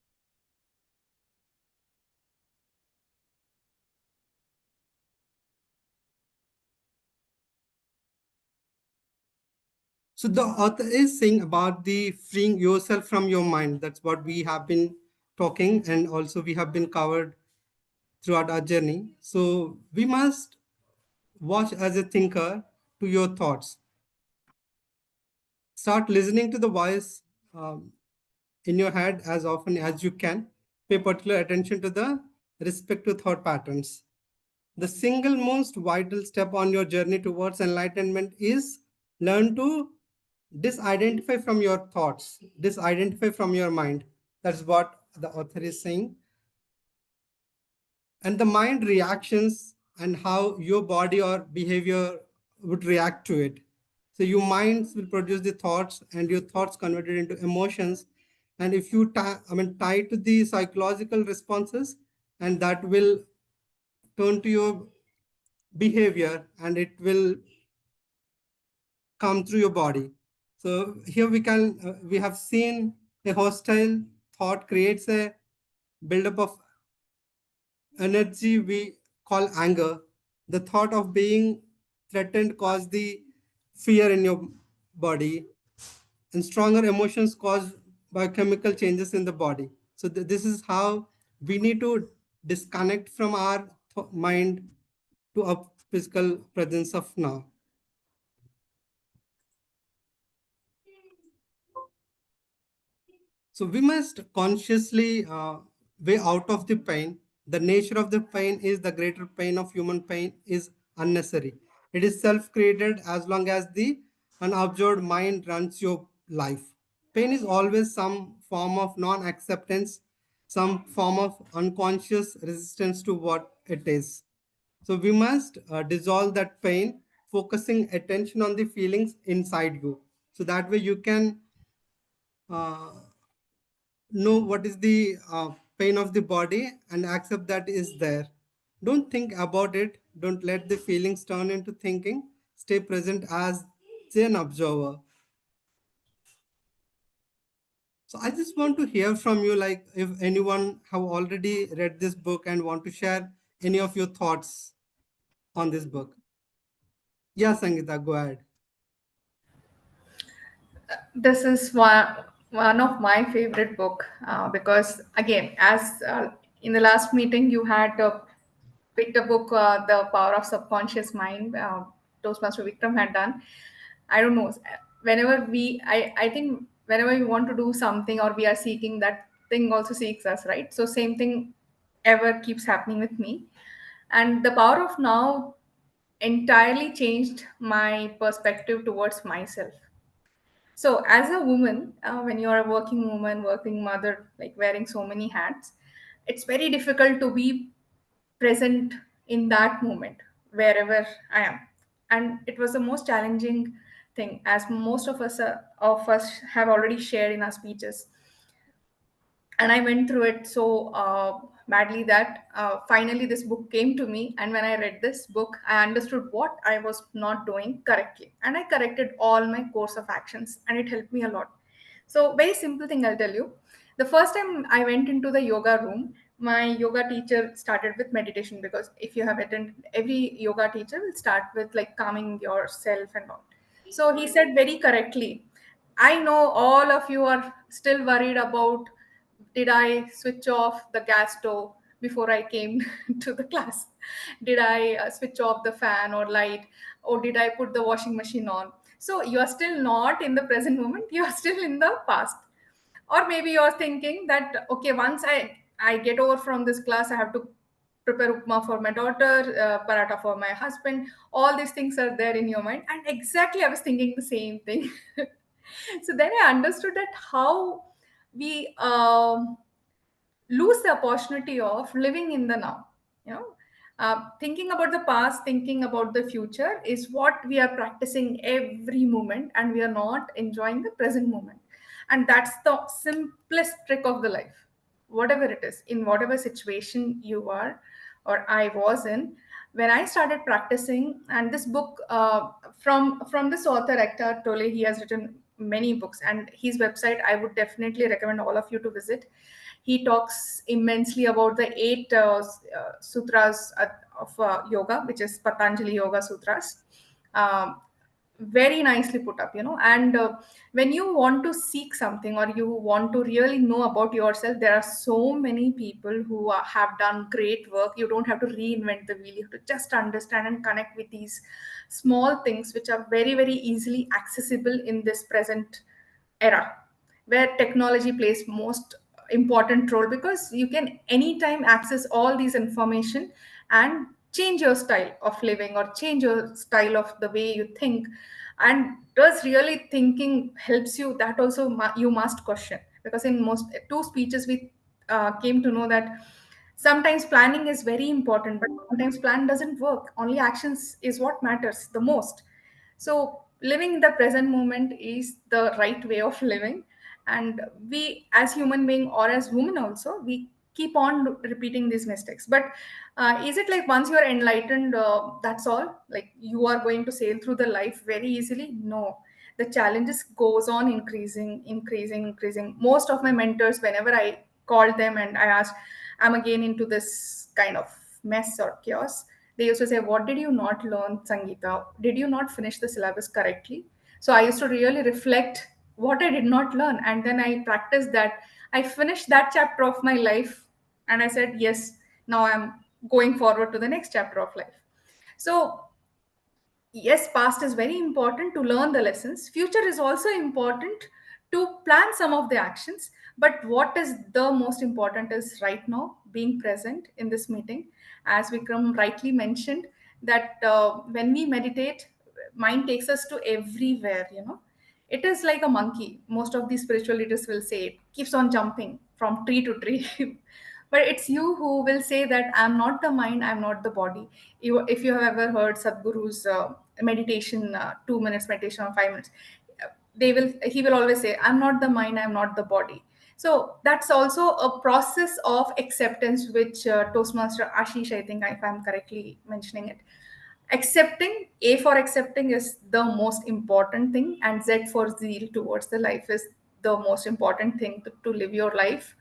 So the author is saying about the freeing yourself from your mind. That's what we have been talking, and also we have been covered throughout our journey. So we must watch as a thinker to your thoughts. Start listening to the voice in your head as often as you can. Pay particular attention to the respective thought patterns. The single most vital step on your journey towards enlightenment is learn to disidentify from your thoughts, disidentify from your mind. That's what the author is saying. And the mind reactions and how your body or behavior would react to it. So your minds will produce the thoughts, and your thoughts converted into emotions. And if you tie to the psychological responses, and that will turn to your behavior, and it will come through your body. So here we have seen a hostile thought creates a buildup of energy we call anger. The thought of being threatened cause the fear in your body, and stronger emotions caused by chemical changes in the body. So this is how we need to disconnect from our mind to physical presence of now. So we must consciously way out of the pain. The nature of the pain is the greater pain of human pain is unnecessary. It is self-created as long as the unobserved mind runs your life. Pain is always some form of non-acceptance, some form of unconscious resistance to what it is. So we must dissolve that pain, focusing attention on the feelings inside you. So that way you can know what is the pain of the body and accept that is there. Don't think about it. Don't let the feelings turn into thinking. Stay present as an observer. So I just want to hear from you, like if anyone have already read this book and want to share any of your thoughts on this book. Yeah, Sangeeta, go ahead. This is one of my favorite book because again, as in the last meeting you had picked a book, The Power of Subconscious Mind, Toastmaster Vikram had done. I don't know, whenever I think whenever we want to do something or we are seeking, that thing also seeks us, right? So same thing ever keeps happening with me. And The Power of Now entirely changed my perspective towards myself. So, as a woman, when you are a working woman, working mother, like wearing so many hats, it's very difficult to be present in that moment wherever I am. And it was the most challenging thing, as most of us have already shared in our speeches. And I went through it so badly that finally this book came to me. And when I read this book, I understood what I was not doing correctly, and I corrected all my course of actions, and it helped me a lot. So very simple thing I'll tell you. The first time I went into the yoga room, my yoga teacher started with meditation, because if you have attended, every yoga teacher will start with like calming yourself and all. So he said very correctly, I know all of you are still worried about, did I switch off the gas stove before I came to the class? Did I switch off the fan or light? Or did I put the washing machine on? So you are still not in the present moment, you are still in the past. Or maybe you're thinking that, okay, once I get over from this class, I have to prepare upma for my daughter, paratha for my husband. All these things are there in your mind. And exactly, I was thinking the same thing. So then I understood that how we lose the opportunity of living in the now. You know, thinking about the past, thinking about the future is what we are practicing every moment, and we are not enjoying the present moment. And that's the simplest trick of the life. Whatever it is, in whatever situation you are or I was in, when I started practicing, and this book from this author Eckhart Tolle, he has written many books, and his website I would definitely recommend all of you to visit. He talks immensely about the 8 sutras of yoga, which is Patanjali Yoga Sutras. Um, very nicely put up, you know. And when you want to seek something or you want to really know about yourself, there are so many people who have done great work. You don't have to reinvent the wheel. You have to just understand and connect with these small things which are very, very easily accessible in this present era, where technology plays most important role, because you can anytime access all these information and change your style of living or change your style of the way you think. And does really thinking helps you? That also you must question, because in most two speeches we came to know that sometimes planning is very important, but sometimes plan doesn't work. Only actions is what matters the most. So living in the present moment is the right way of living. And we as human being or as women also, we keep on repeating these mistakes. But is it like once you are enlightened, that's all, like you are going to sail through the life very easily? No, the challenges goes on increasing. Most of my mentors, whenever I called them and I asked, I'm again into this kind of mess or chaos, they used to say, what did you not learn, Sangeeta? Did you not finish the syllabus correctly? So I used to really reflect what I did not learn, and then I practiced that. I finished that chapter of my life, and I said, yes, now I'm going forward to the next chapter of life. So yes, past is very important to learn the lessons. Future is also important to plan some of the actions. But what is the most important is right now being present in this meeting. As Vikram rightly mentioned, that when we meditate, mind takes us to everywhere, you know. It is like a monkey. Most of these spiritual leaders will say it keeps on jumping from tree to tree. But it's you who will say that I'm not the mind, I'm not the body. If you have ever heard Sadhguru's meditation, 2 minutes meditation or 5 minutes, he will always say, I'm not the mind, I'm not the body. So that's also a process of acceptance, which Toastmaster Ashish, I think, if I'm correctly mentioning it, accepting, A for accepting is the most important thing, and Z for zeal towards the life is the most important thing to live your life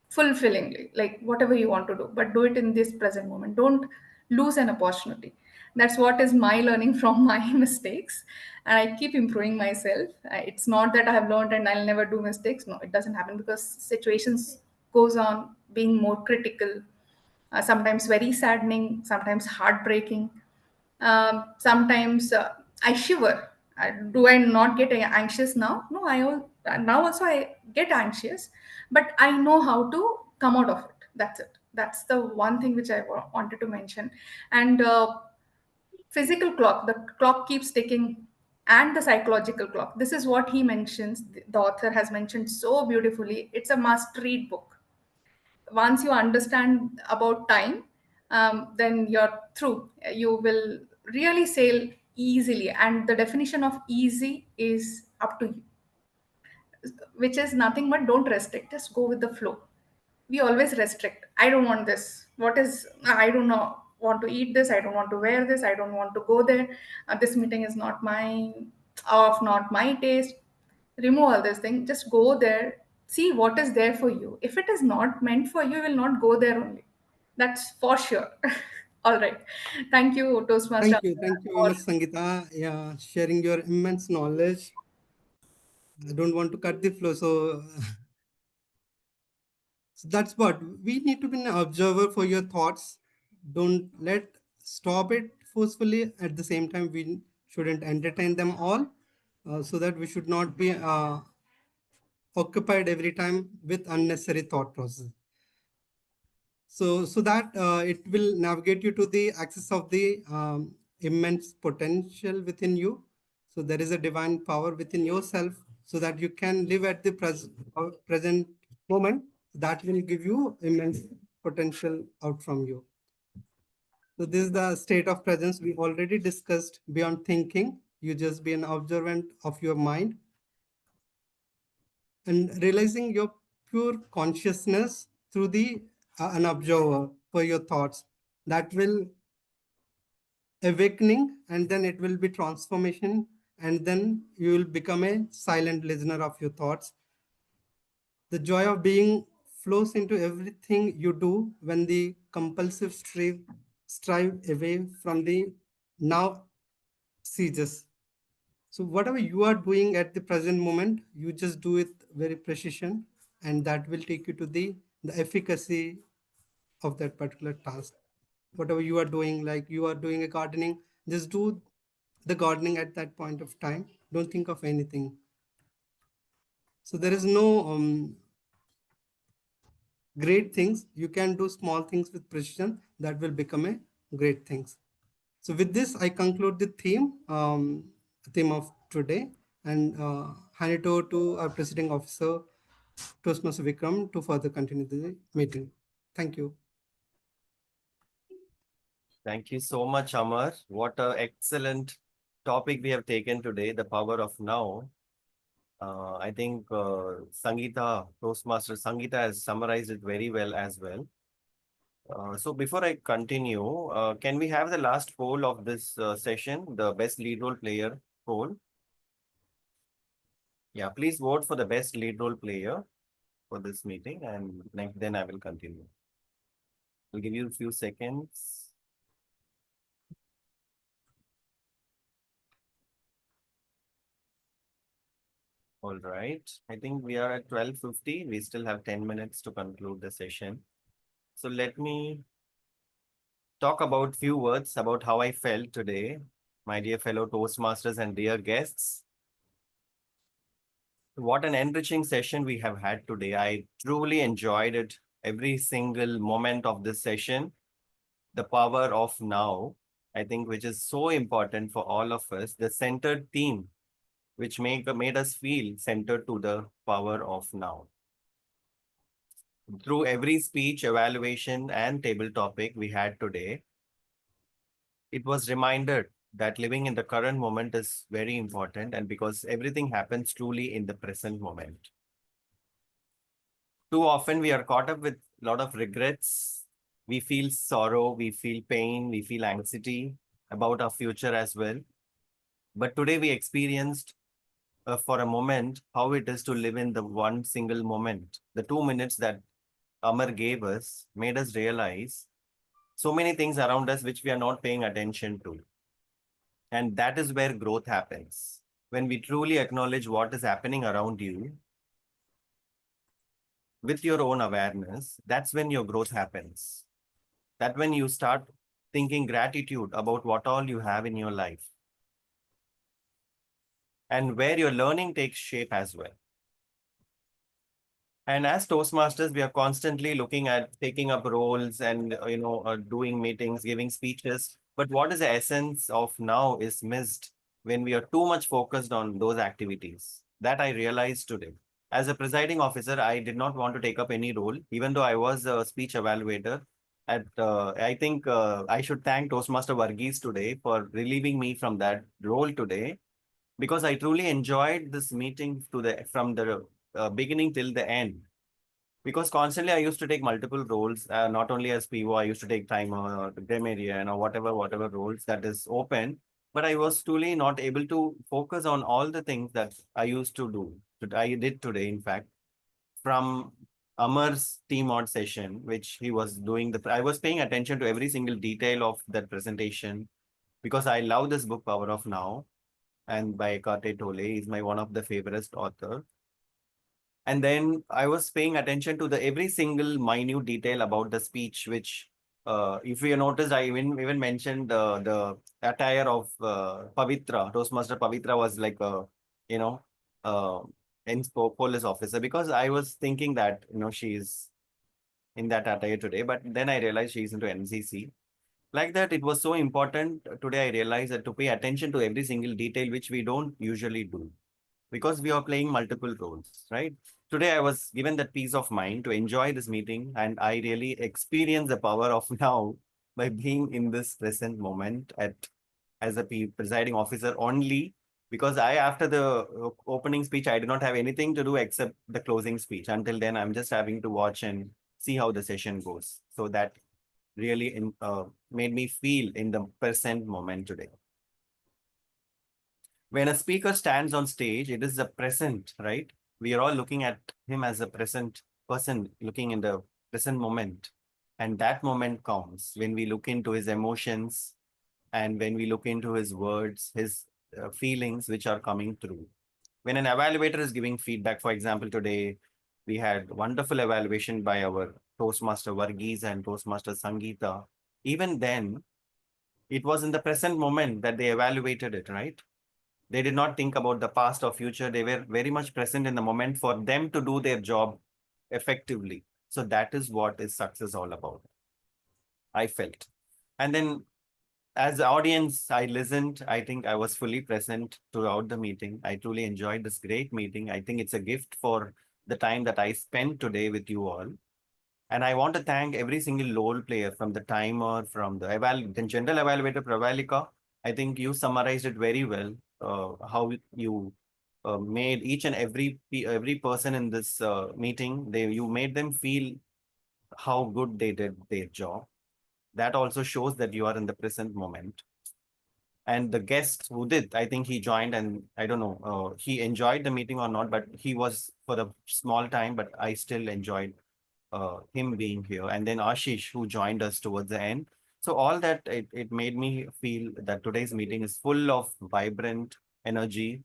fulfillingly, like whatever you want to do, but do it in this present moment. Don't lose an opportunity. That's what is my learning from my mistakes, and I keep improving myself. It's not that I have learned and I'll never do mistakes. No, it doesn't happen, because situations goes on being more critical, sometimes very saddening, sometimes heartbreaking. Sometimes I shiver. Do I not get anxious now? No, now also I get anxious, but I know how to come out of it. That's it. That's the one thing which I wanted to mention. And physical clock, the clock keeps ticking, and the psychological clock. This is what he mentions. The author has mentioned so beautifully. It's a must-read book. Once you understand about time, then you're through. You will really sail easily, and the definition of easy is up to you, which is nothing but don't restrict, just go with the flow. We always restrict. I don't want this. What is, I don't know, want to eat this, I don't want to wear this, I don't want to go there, this meeting is not mine, of not my taste. Remove all this thing, just go there, see what is there for you. If it is not meant for you, you will not go there only. That's for sure. All right, thank you, Toastmaster. Thank you very much, Sangeeta. Yeah, sharing your immense knowledge. I don't want to cut the flow, so that's what we need to be an observer for your thoughts. Don't stop it forcefully. At the same time, we shouldn't entertain them all, so that we should not be occupied every time with unnecessary thought process. So that it will navigate you to the access of the immense potential within you. So there is a divine power within yourself, so that you can live at the present moment. That will give you immense potential out from you. So this is the state of presence we already discussed. Beyond thinking, you just be an observant of your mind and realizing your pure consciousness through the an observer for your thoughts. That will awakening, and then it will be transformation, and then you will become a silent listener of your thoughts. The joy of being flows into everything you do when the compulsive strive away from the now ceases. So whatever you are doing at the present moment, you just do it very precision, and that will take you to the efficacy of that particular task. Whatever you are doing, like you are doing a gardening, just do the gardening at that point of time. Don't think of anything. So there is no great things. You can do small things with precision that will become a great things. So with this, I conclude the theme of today, and hand it over to our presiding officer, Toastmaster Vikram, to further continue the meeting. Thank you. Thank you so much, Amar. What an excellent topic we have taken today, the power of now. I think Sangeeta, Toastmaster Sangeeta has summarized it very well as well. So before I continue, can we have the last poll of this session, the best lead role player poll? Yeah, please vote for the best lead role player for this meeting, and then I will continue. I'll give you a few seconds. All right, I think we are at 12:50. We still have 10 minutes to conclude the session. So let me talk about few words about how I felt today, my dear fellow Toastmasters and dear guests. What an enriching session we have had today. I truly enjoyed it, every single moment of this session. The power of now, I think, which is so important for all of us, the centered theme, which made us feel centered to the power of now. Through every speech, evaluation, and table topic we had today, it was reminded that living in the current moment is very important, and because everything happens truly in the present moment. Too often we are caught up with a lot of regrets. We feel sorrow, we feel pain, we feel anxiety about our future as well. But today we experienced for a moment how it is to live in the one single moment. The 2 minutes that Amar gave us made us realize so many things around us which we are not paying attention to. And that is where growth happens. When we truly acknowledge what is happening around you with your own awareness, that's when your growth happens. That's when you start thinking gratitude about what all you have in your life and where your learning takes shape as well. And as Toastmasters, we are constantly looking at taking up roles and doing meetings, giving speeches. But what is the essence of now is missed when we are too much focused on those activities. That I realized today. As a presiding officer, I did not want to take up any role, even though I was a speech evaluator. I think I should thank Toastmaster Varghese today for relieving me from that role today, because I truly enjoyed this meeting from the beginning till the end. Because constantly I used to take multiple roles, not only as PO, I used to take timer, grammarian, or whatever roles that is open. But I was truly not able to focus on all the things that I used to do. I did today, in fact, from Amar's team on session, which he was doing. I was paying attention to every single detail of that presentation because I love this book, Power of Now, and by Eckhart Tolle. He's my one of the favorite author. And then I was paying attention to the every single minute detail about the speech, which, if you noticed, I even mentioned the attire of Pavitra. Toastmaster Pavitra was like a, police officer, because I was thinking that, she's in that attire today, but then I realized she's into NCC. Like that, it was so important. Today I realized that to pay attention to every single detail, which we don't usually do, because we are playing multiple roles, right? Today, I was given that peace of mind to enjoy this meeting, and I really experienced the power of now by being in this present moment as a presiding officer only, because after the opening speech, I did not have anything to do except the closing speech. Until then, I'm just having to watch and see how the session goes. So that really made me feel in the present moment today. When a speaker stands on stage, it is the present, right? We are all looking at him as a present person, looking in the present moment. And that moment counts when we look into his emotions and when we look into his words, his feelings which are coming through. When an evaluator is giving feedback, for example, today we had wonderful evaluation by our Toastmaster Varghese and Toastmaster Sangeeta. Even then, it was in the present moment that they evaluated it, right? They did not think about the past or future. They were very much present in the moment for them to do their job effectively. So that is what is success all about, I felt. And then as the audience, I listened. I think I was fully present throughout the meeting. I truly enjoyed this great meeting. I think it's a gift for the time that I spent today with you all. And I want to thank every single role player, from the timer, from the general evaluator, Pravalika. I think you summarized it very well, how you made each and every person in this meeting, you made them feel how good they did their job. That also shows that you are in the present moment. And the guest who did, I think he joined, and I don't know, he enjoyed the meeting or not, but he was for the small time, but I still enjoyed him being here. And then Ashish, who joined us towards the end. So all that, it made me feel that today's meeting is full of vibrant energy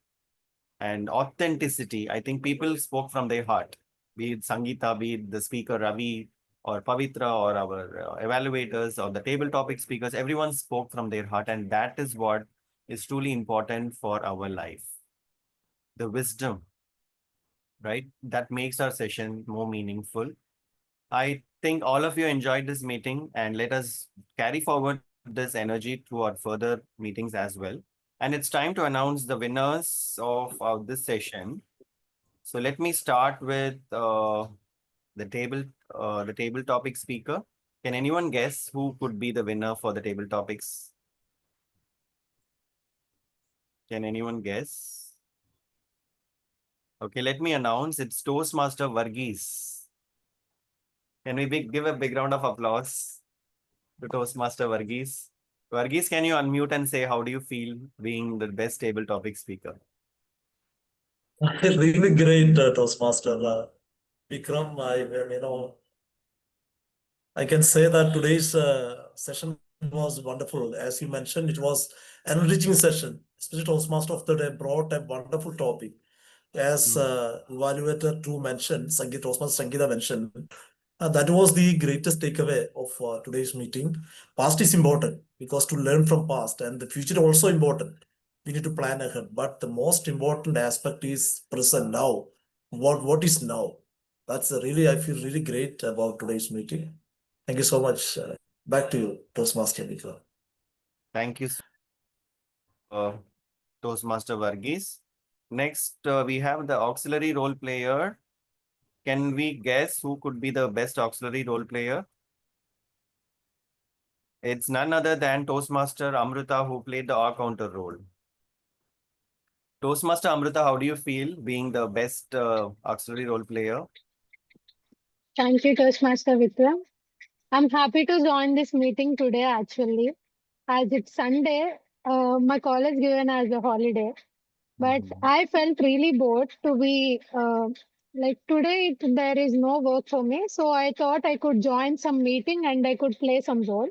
and authenticity. I think people spoke from their heart, be it Sangeeta, be it the speaker Ravi, or Pavitra or our evaluators or the table topic speakers, everyone spoke from their heart, and that is what is truly important for our life. The wisdom, right? That makes our session more meaningful. I think all of you enjoyed this meeting, and let us carry forward this energy through our further meetings as well. And it's time to announce the winners of this session. So let me start with the table topic speaker. Can anyone guess who could be the winner for the table topics? Can anyone guess? Okay, let me announce. It's Toastmaster Varghese. Can we give a big round of applause to Toastmaster Varghese? Varghese, can you unmute and say how do you feel being the best table topic speaker? Really great, Toastmaster Vikram. I can say that today's session was wonderful. As you mentioned, it was an enriching session. Especially Toastmaster of the day brought a wonderful topic. As evaluator 2 mentioned, Toastmaster Sangeeta mentioned, that was the greatest takeaway of today's meeting. Past is important because to learn from past, and the future also important. We need to plan ahead. But the most important aspect is present now. What is now? That's really, I feel really great about today's meeting. Thank you so much. Back to you, Toastmaster Vikram. Thank you, Toastmaster Varghese. Next, we have the auxiliary role player. Can we guess who could be the best auxiliary role player? It's none other than Toastmaster Amrita, who played the R counter role. Toastmaster Amrita, how do you feel being the best auxiliary role player? Thank you, Toastmaster Vikram. I'm happy to join this meeting today, actually. As it's Sunday, my college given as a holiday. But I felt really bored to be like today there is no work for me. So I thought I could join some meeting and I could play some role.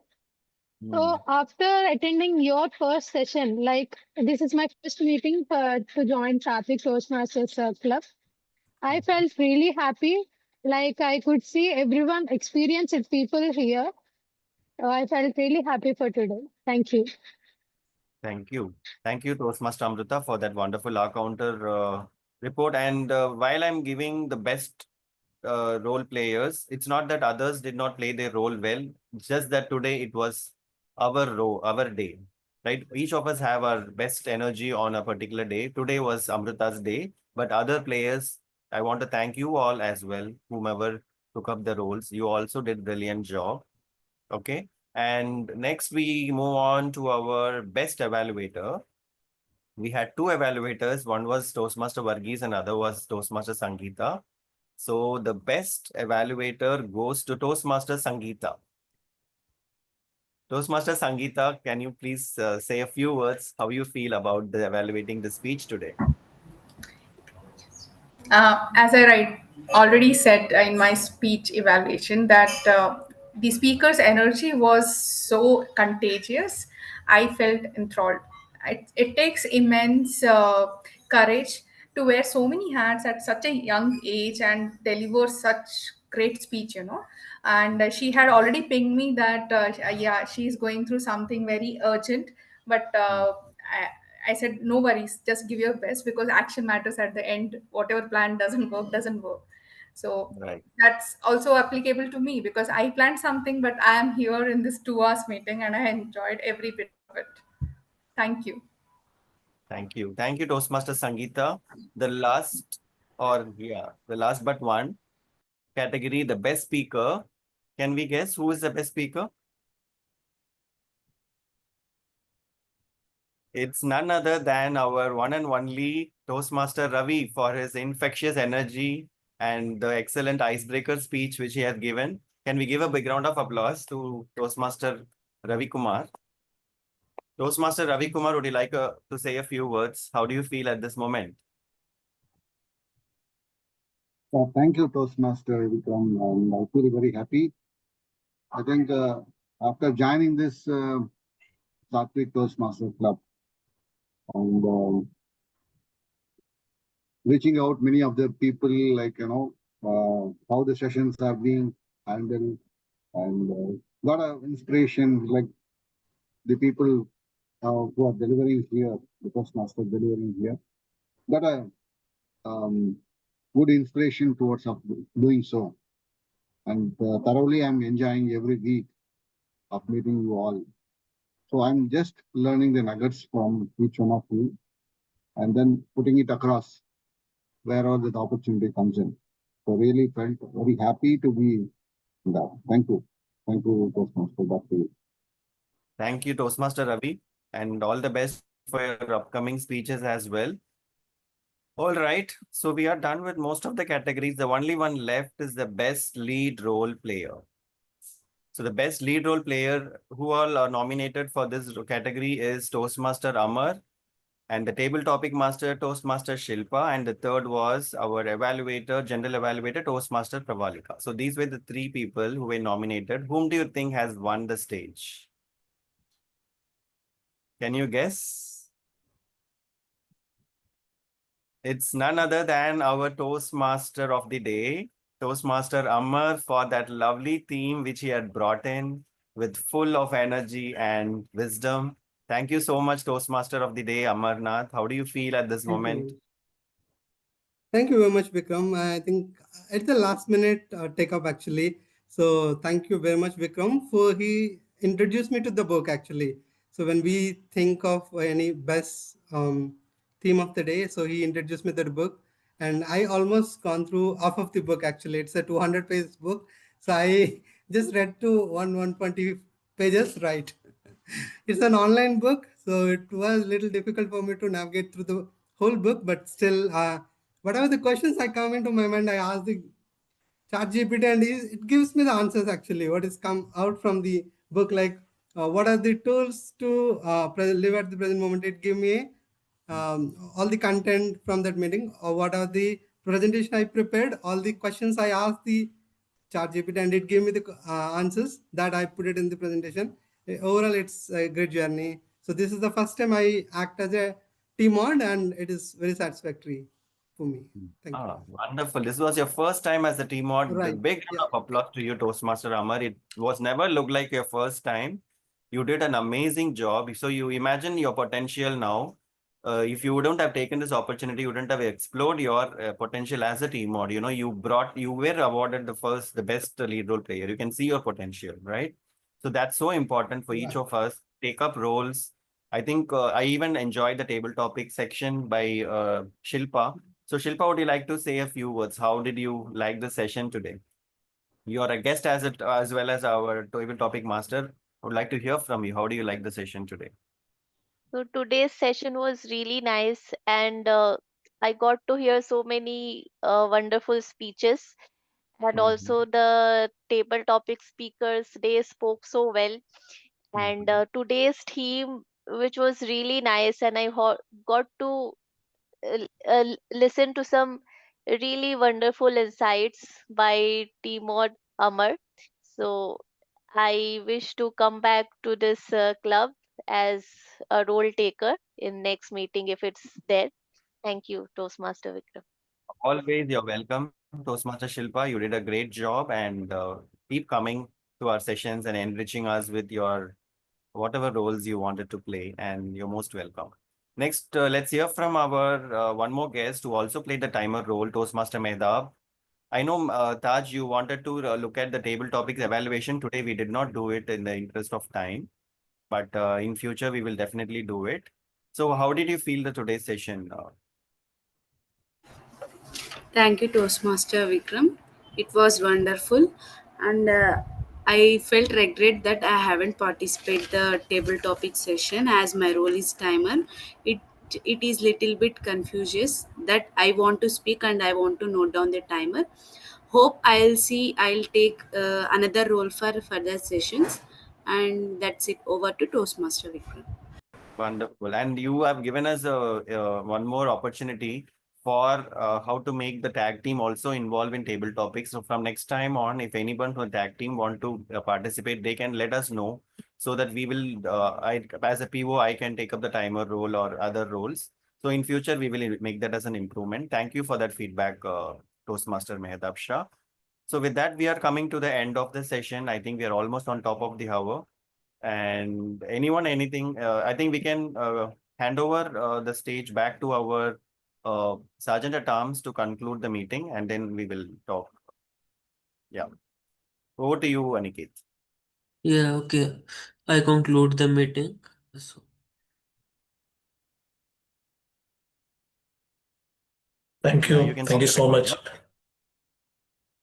So after attending your first session, like this is my first meeting to join Traffic Toastmasters Club, I felt really happy. Like I could see everyone experienced people here. I felt really happy for today. Thank you. Thank you. Thank you, Toastmaster Amrita, for that wonderful R counter report. And while I'm giving the best role players, it's not that others did not play their role well, just that today it was our day, right? Each of us have our best energy on a particular day. Today was Amrita's day, but other players, I want to thank you all as well, whomever took up the roles. You also did brilliant job. Okay. And next we move on to our best evaluator. We had two evaluators. One was Toastmaster Varghese and other was Toastmaster Sangeeta. So the best evaluator goes to Toastmaster Sangeeta. Toastmaster Sangeeta, can you please say a few words how you feel about evaluating the speech today? As I already said in my speech evaluation that the speaker's energy was so contagious, I felt enthralled. It takes immense courage to wear so many hats at such a young age and deliver such great speech, And she had already pinged me that, yeah, she's going through something very urgent, but I said, no worries, just give your best because action matters at the end. Whatever plan doesn't work. So that's also applicable to me because I planned something, but I am here in this 2 hours meeting and I enjoyed every bit of it. Thank you. Thank you. Thank you, Toastmaster Sangeeta. The last but one category, the best speaker. Can we guess who is the best speaker? It's none other than our one and only Toastmaster Ravi for his infectious energy and the excellent icebreaker speech which he has given. Can we give a big round of applause to Toastmaster Ravi Kumar? Toastmaster Ravi Kumar, would you like to say a few words? How do you feel at this moment? Thank you, Toastmaster Vikram, and I feel very happy. I think after joining this Sattvic Toastmaster Club and reaching out many of the people, like, how the sessions are being handle, and lot of inspiration, like the people who are delivering here, the Toastmaster delivering here, got a good inspiration towards of doing so. And thoroughly, I'm enjoying every week of meeting you all. So I'm just learning the nuggets from each one of you and then putting it across wherever the opportunity comes in. So really felt very happy to be in that. Thank you. Thank you, Toastmaster. Back to you. Thank you, Toastmaster Ravi, and all the best for your upcoming speeches as well. All right, so we are done with most of the categories. The only one left is the best lead role player. So the best lead role player who all are nominated for this category is Toastmaster Amar, and the table topic master Toastmaster Shilpa, and the third was our evaluator, general evaluator Toastmaster Pravalika. So these were the three people who were nominated. Whom do you think has won the stage? Can you guess? It's none other than our Toastmaster of the day, Toastmaster Amar, for that lovely theme which he had brought in with full of energy and wisdom. Thank you so much, Toastmaster of the day, Amarnath. How do you feel at this moment? Thank you very much, Vikram. I think it's the last minute take up actually. So thank you very much, Vikram, for he introduced me to the book actually. So when we think of any best theme of the day, so he introduced me to the book, and I almost gone through half of the book actually. It's a 200-page book, so I just read to 120 pages, right? It's an online book, so it was a little difficult for me to navigate through the whole book, but still, whatever the questions I come into my mind, I ask the ChatGPT, and it gives me the answers actually. What is come out from the book, like what are the tools to live at the present moment? It give me all the content from that meeting, or what are the presentation I prepared, all the questions I asked the ChatGPT, and it gave me the answers that I put it in the presentation. Overall, it's a great journey. So this is the first time I act as a team on, and it is very satisfactory for me. Thank you. Wonderful. This was your first time as a team mod. Right. Big round of applause to you, Toastmaster Amar. It was never looked like your first time. You did an amazing job. So you imagine your potential now. If you wouldn't have taken this opportunity, you wouldn't have explored your potential as a team mod. You know, you were awarded the best lead role player. You can see your potential, right? So that's so important for each of us. Take up roles. I think I even enjoyed the table topic section by Shilpa. So Shilpa, would you like to say a few words? How did you like the session today? You are a guest as well as our table topic master. I would like to hear from you. How do you like the session today? So today's session was really nice, and I got to hear so many wonderful speeches, and also the table topic speakers, they spoke so well. And today's theme, which was really nice, and I got to listen to some really wonderful insights by Timod Amar. So I wish to come back to this club as a role taker in next meeting if it's there. Thank you, Toastmaster Vikram. Always, you're welcome, Toastmaster Shilpa. You did a great job, and keep coming to our sessions and enriching us with your whatever roles you wanted to play, and you're most welcome. Next, let's hear from our one more guest who also played the timer role, Toastmaster Mehtab. I know, Taj, you wanted to look at the table topics evaluation. Today, we did not do it in the interest of time, but in future, we will definitely do it. So how did you feel the today's session? Thank you, Toastmaster Vikram. It was wonderful, and I felt regret that I haven't participated the table topic session as my role is timer. It it is little bit confuses that I want to speak and I want to note down the timer. Hope I'll take another role for further sessions, and that's it. Over to Toastmaster Vikram. Wonderful. And you have given us one more opportunity for how to make the tag team also involved in table topics. So from next time on, if anyone from the tag team want to participate, they can let us know so that we will, as a PO, I can take up the timer role or other roles. So in future, we will make that as an improvement. Thank you for that feedback, Toastmaster Mehtab Shah. So with that, we are coming to the end of the session. I think we are almost on top of the hour. And anyone, anything, I think we can hand over the stage back to our Sergeant at Arms to conclude the meeting, and then we will talk. Yeah. Over to you, Aniket. Yeah, okay. I conclude the meeting. So, Thank Yeah, you. you can Thank you stop the so recording. much.